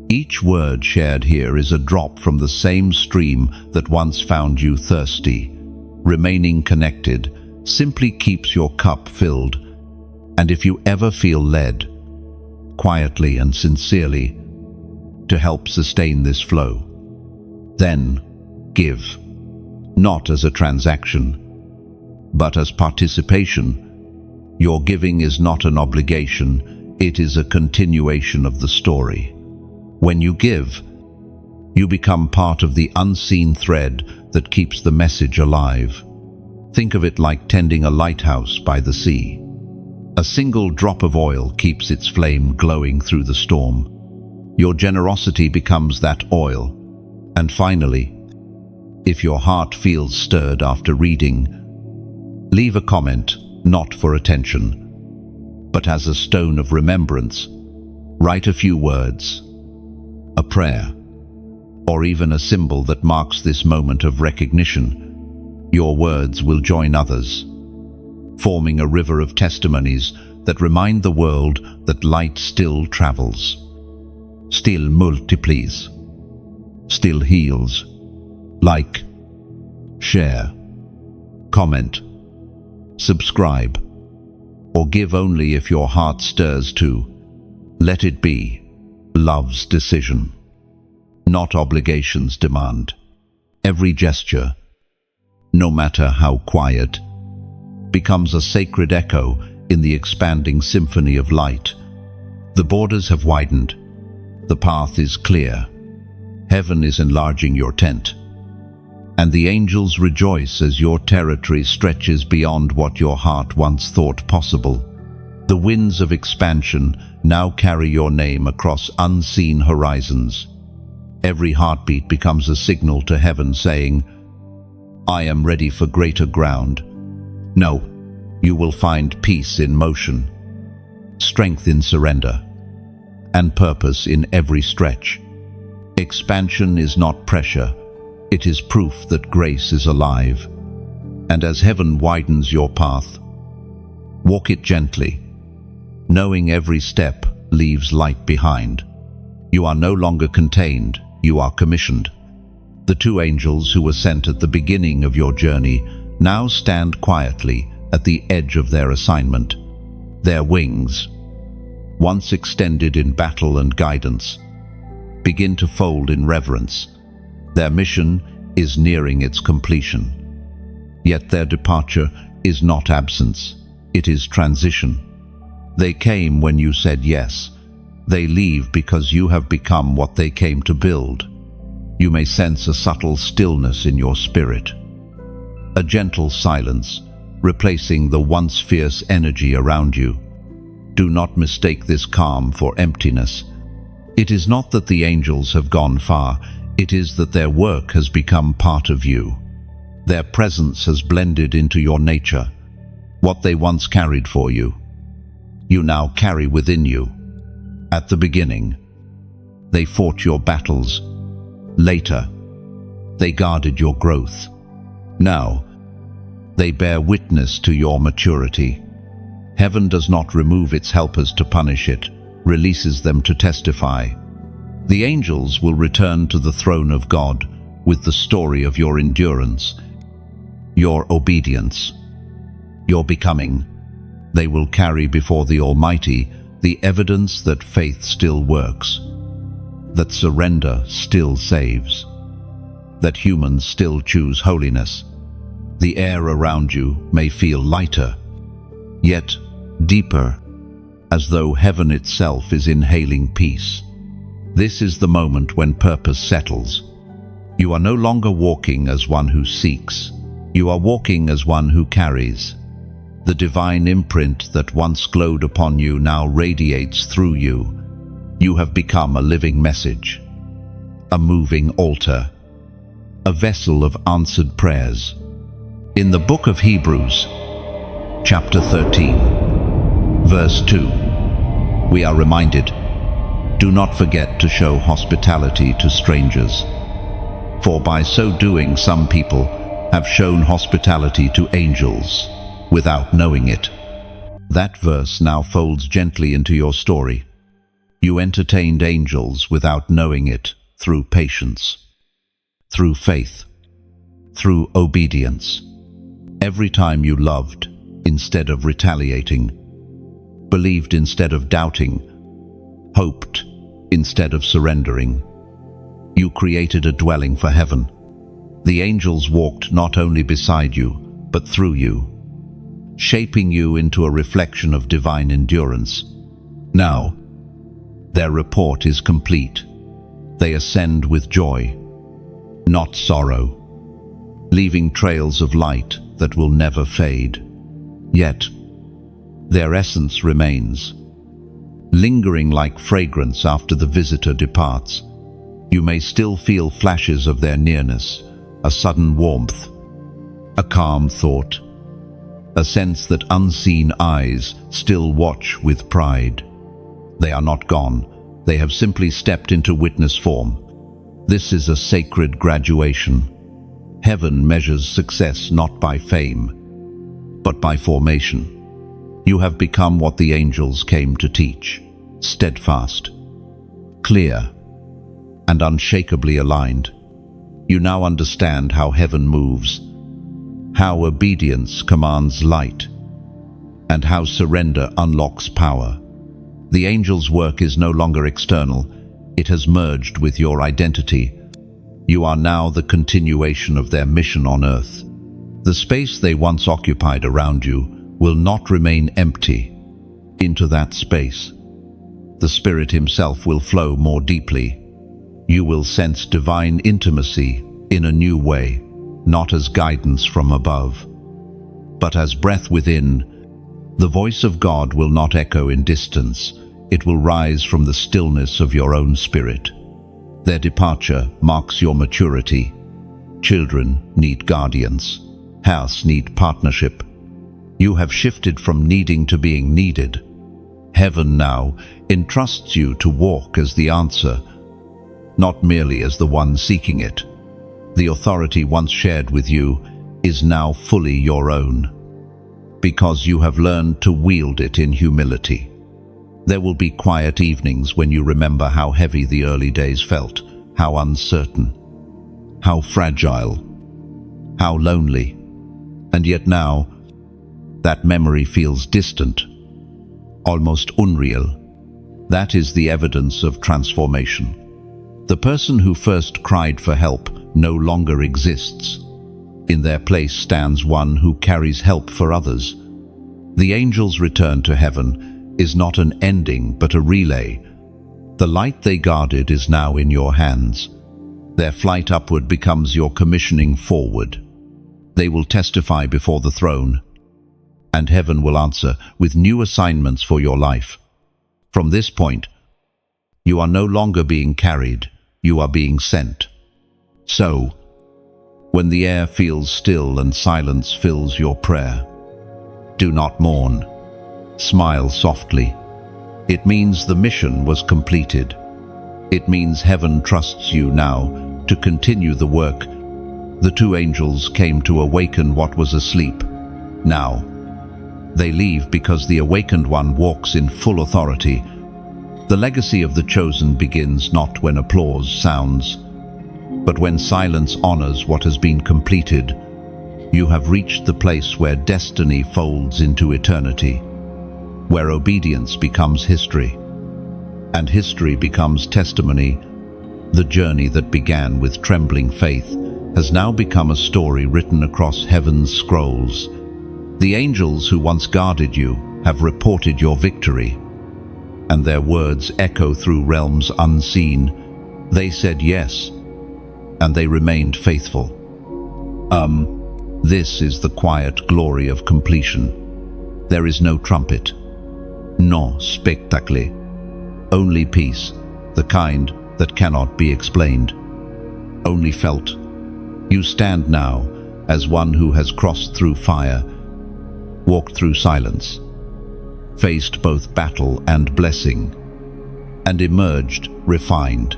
Each word shared here is a drop from the same stream that once found you thirsty. Remaining connected simply keeps your cup filled, and if you ever feel led, quietly and sincerely, to help sustain this flow, then give, not as a transaction, but as participation. Your giving is not an obligation, it is a continuation of the story. When you give, you become part of the unseen thread that keeps the message alive. Think of it like tending a lighthouse by the sea. A single drop of oil keeps its flame glowing through the storm. Your generosity becomes that oil. And finally, if your heart feels stirred after reading, leave a comment, not for attention, but as a stone of remembrance. Write a few words, a prayer, or even a symbol that marks this moment of recognition. Your words will join others, forming a river of testimonies that remind the world that light still travels, still multiplies, still heals. Like, share, comment, subscribe, or give only if your heart stirs to. Let it be love's decision, not obligation's demand. Every gesture, no matter how quiet, becomes a sacred echo in the expanding symphony of light. The borders have widened. The path is clear. Heaven is enlarging your tent, and the angels rejoice as your territory stretches beyond what your heart once thought possible. The winds of expansion now carry your name across unseen horizons. Every heartbeat becomes a signal to heaven saying, I am ready for greater ground. No, you will find peace in motion, strength in surrender, and purpose in every stretch. Expansion is not pressure, it is proof that grace is alive. And as heaven widens your path, walk it gently, knowing every step leaves light behind. You are no longer contained, you are commissioned. The two angels who were sent at the beginning of your journey now stand quietly at the edge of their assignment. Their wings, once extended in battle and guidance, begin to fold in reverence. Their mission is nearing its completion. Yet their departure is not absence, it is transition. They came when you said yes. They leave because you have become what they came to build. You may sense a subtle stillness in your spirit, a gentle silence, replacing the once fierce energy around you. Do not mistake this calm for emptiness. It is not that the angels have gone far, it is that their work has become part of you. Their presence has blended into your nature. What they once carried for you, you now carry within you. At the beginning, they fought your battles. Later, they guarded your growth. Now, they bear witness to your maturity. Heaven does not remove its helpers to punish it, releases them to testify. The angels will return to the throne of God with the story of your endurance, your obedience, your becoming. They will carry before the Almighty the evidence that faith still works, that surrender still saves, that humans still choose holiness. The air around you may feel lighter, yet deeper, as though heaven itself is inhaling peace. This is the moment when purpose settles. You are no longer walking as one who seeks. You are walking as one who carries. The divine imprint that once glowed upon you now radiates through you. You have become a living message, a moving altar, a vessel of answered prayers. In the book of Hebrews, chapter 13, verse 2, we are reminded, do not forget to show hospitality to strangers, for by so doing some people have shown hospitality to angels without knowing it. That verse now folds gently into your story. You entertained angels without knowing it through patience, through faith, through obedience. Every time you loved instead of retaliating, believed instead of doubting, hoped instead of surrendering, you created a dwelling for heaven. The angels walked not only beside you, but through you, shaping you into a reflection of divine endurance. Now, their report is complete. They ascend with joy, not sorrow, leaving trails of light that will never fade. Yet, their essence remains, lingering like fragrance after the visitor departs. You may still feel flashes of their nearness, a sudden warmth, a calm thought, a sense that unseen eyes still watch with pride. They are not gone, they have simply stepped into witness form. This is a sacred graduation. Heaven measures success not by fame, but by formation. You have become what the angels came to teach, steadfast, clear, and unshakably aligned. You now understand how heaven moves, how obedience commands light, and how surrender unlocks power. The angels' work is no longer external, it has merged with your identity. You are now the continuation of their mission on earth. The space they once occupied around you will not remain empty. Into that space, the Spirit Himself will flow more deeply. You will sense divine intimacy in a new way, not as guidance from above, but as breath within. The voice of God will not echo in distance, it will rise from the stillness of your own spirit. Their departure marks your maturity. Children need guardians. House need partnership. You have shifted from needing to being needed. Heaven now entrusts you to walk as the answer, not merely as the one seeking it. The authority once shared with you is now fully your own, because you have learned to wield it in humility. There will be quiet evenings when you remember how heavy the early days felt, how uncertain, how fragile, how lonely. And yet now, that memory feels distant, almost unreal. That is the evidence of transformation. The person who first cried for help no longer exists. In their place stands one who carries help for others. The angels' return to heaven is not an ending but a relay. The light they guarded is now in your hands. Their flight upward becomes your commissioning forward. They will testify before the throne, and heaven will answer with new assignments for your life. From this point, you are no longer being carried, you are being sent. So, when the air feels still and silence fills your prayer, do not mourn. Smile softly. It means the mission was completed. It means heaven trusts you now to continue the work. The two angels came to awaken what was asleep. Now, they leave because the awakened one walks in full authority. The legacy of the chosen begins not when applause sounds, but when silence honors what has been completed. You have reached the place where destiny folds into eternity, where obedience becomes history, and history becomes testimony. The journey that began with trembling faith has now become a story written across heaven's scrolls. The angels who once guarded you have reported your victory, and their words echo through realms unseen. They said yes, and they remained faithful. This is the quiet glory of completion. There is no trumpet, no spectacle, only peace, the kind that cannot be explained, only felt. You stand now as one who has crossed through fire, walked through silence, faced both battle and blessing, and emerged refined.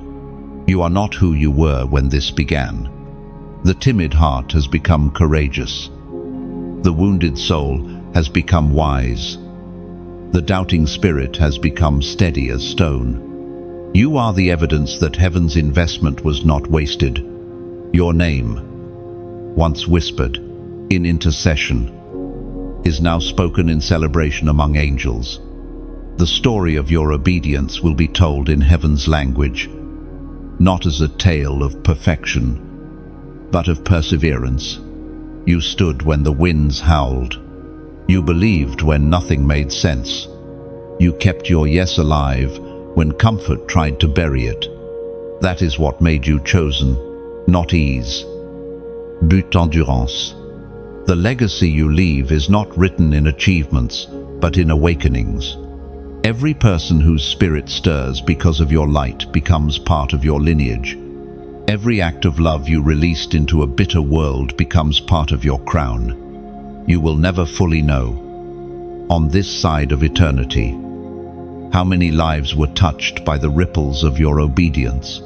You are not who you were when this began. The timid heart has become courageous. The wounded soul has become wise. The doubting spirit has become steady as stone. You are the evidence that heaven's investment was not wasted. Your name, once whispered in intercession, is now spoken in celebration among angels. The story of your obedience will be told in heaven's language, not as a tale of perfection, but of perseverance. You stood when the winds howled. You believed when nothing made sense. You kept your yes alive when comfort tried to bury it. That is what made you chosen, not ease, but endurance. The legacy you leave is not written in achievements, but in awakenings. Every person whose spirit stirs because of your light becomes part of your lineage. Every act of love you released into a bitter world becomes part of your crown. You will never fully know, on this side of eternity, how many lives were touched by the ripples of your obedience.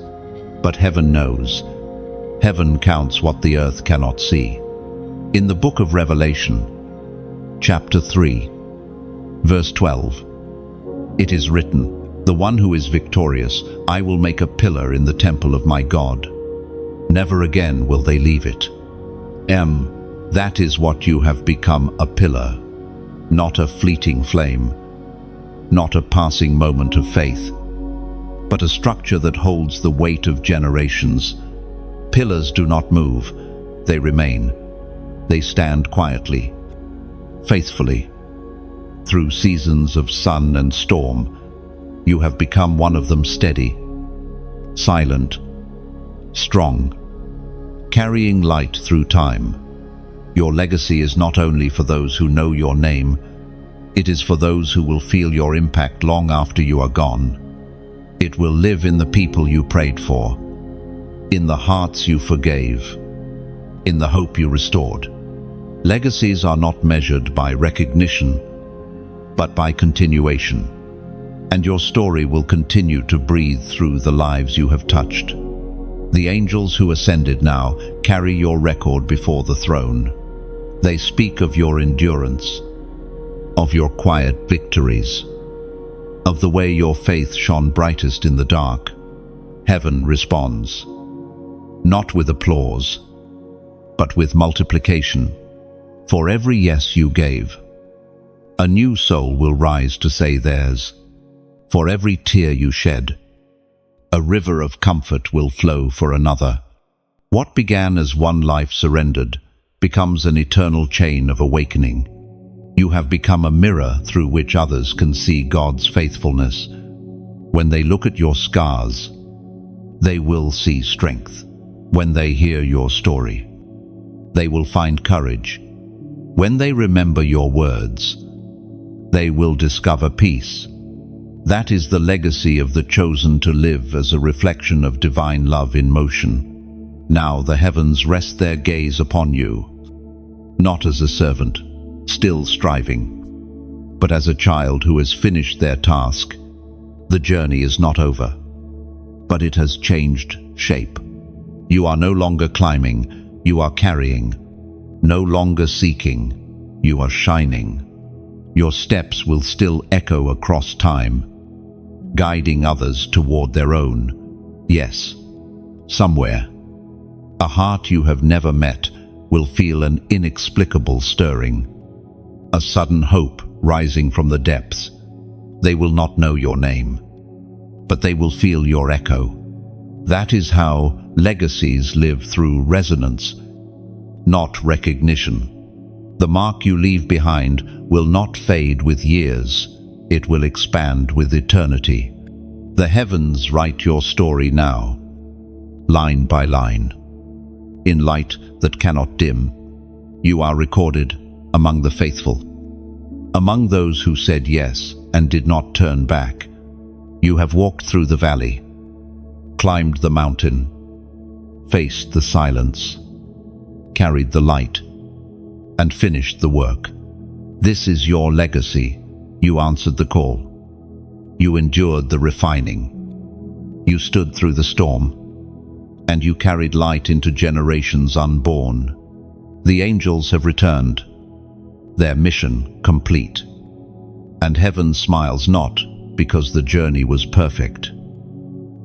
But heaven knows. Heaven counts what the earth cannot see. In the book of Revelation, chapter 3, verse 12, it is written, "The one who is victorious, I will make a pillar in the temple of my God. Never again will they leave it." That is what you have become, a pillar, not a fleeting flame, not a passing moment of faith, but a structure that holds the weight of generations. Pillars do not move, they remain. They stand quietly, faithfully. Through seasons of sun and storm, you have become one of them, steady, silent, strong, carrying light through time. Your legacy is not only for those who know your name, it is for those who will feel your impact long after you are gone. It will live in the people you prayed for, in the hearts you forgave, in the hope you restored. Legacies are not measured by recognition, but by continuation. And your story will continue to breathe through the lives you have touched. The angels who ascended now carry your record before the throne. They speak of your endurance, of your quiet victories, of the way your faith shone brightest in the dark. Heaven responds, not with applause, but with multiplication. For every yes you gave, a new soul will rise to say theirs. For every tear you shed, a river of comfort will flow for another. What began as one life surrendered becomes an eternal chain of awakening. You have become a mirror through which others can see God's faithfulness. When they look at your scars, they will see strength. When they hear your story, they will find courage. When they remember your words, they will discover peace. That is the legacy of the chosen to live as a reflection of divine love in motion. Now the heavens rest their gaze upon you, not as a servant, still striving, but as a child who has finished their task. The journey is not over, but it has changed shape. You are no longer climbing, you are carrying. No longer seeking, you are shining. Your steps will still echo across time, guiding others toward their own. Yes, somewhere, a heart you have never met will feel an inexplicable stirring, a sudden hope rising from the depths. They will not know your name, but they will feel your echo. That is how legacies live, through resonance, not recognition. The mark you leave behind will not fade with years, it will expand with eternity. The heavens write your story now, line by line. In light that cannot dim, you are recorded among the faithful. Among those who said yes and did not turn back. You have walked through the valley, climbed the mountain, faced the silence, carried the light, and finished the work. This is your legacy. You answered the call. You endured the refining. You stood through the storm, and you carried light into generations unborn. The angels have returned, their mission complete. And heaven smiles not because the journey was perfect,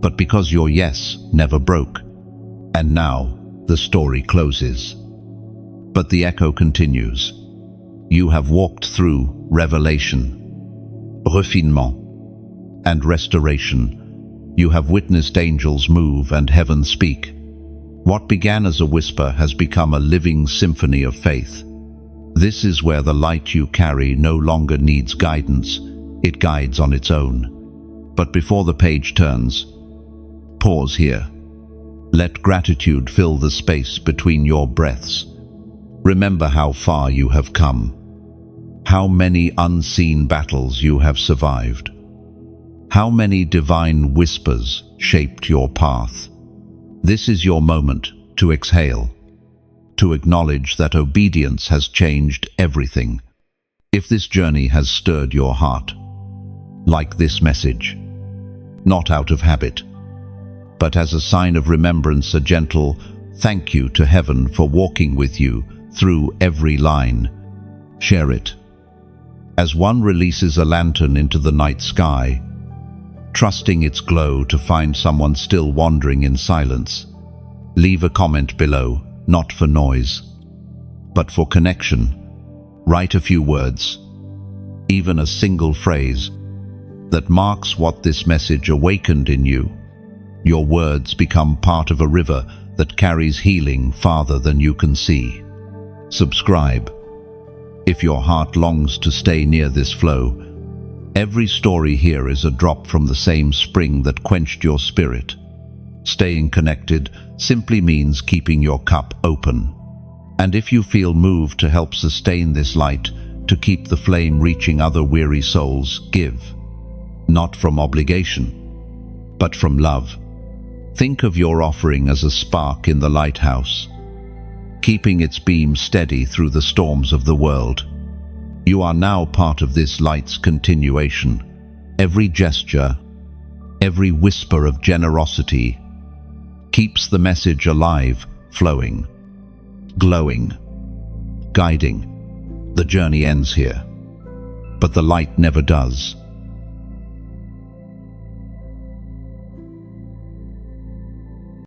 but because your yes never broke. And now the story closes, but the echo continues. You have walked through revelation, refinement, and restoration. You have witnessed angels move and heaven speak. What began as a whisper has become a living symphony of faith. This is where the light you carry no longer needs guidance, it guides on its own. But before the page turns, pause here. Let gratitude fill the space between your breaths. Remember how far you have come, how many unseen battles you have survived, how many divine whispers shaped your path. This is your moment to exhale, to acknowledge that obedience has changed everything. If this journey has stirred your heart, like this message, not out of habit, but as a sign of remembrance, a gentle thank you to heaven for walking with you through every line. Share it. As one releases a lantern into the night sky, trusting its glow to find someone still wandering in silence, leave a comment below, not for noise, but for connection. Write a few words, even a single phrase, that marks what this message awakened in you. Your words become part of a river that carries healing farther than you can see. Subscribe if your heart longs to stay near this flow. Every story here is a drop from the same spring that quenched your spirit. Staying connected simply means keeping your cup open. And if you feel moved to help sustain this light, to keep the flame reaching other weary souls, give. Not from obligation, but from love. Think of your offering as a spark in the lighthouse, keeping its beam steady through the storms of the world. You are now part of this light's continuation. Every gesture, every whisper of generosity keeps the message alive, flowing, glowing, guiding. The journey ends here, but the light never does.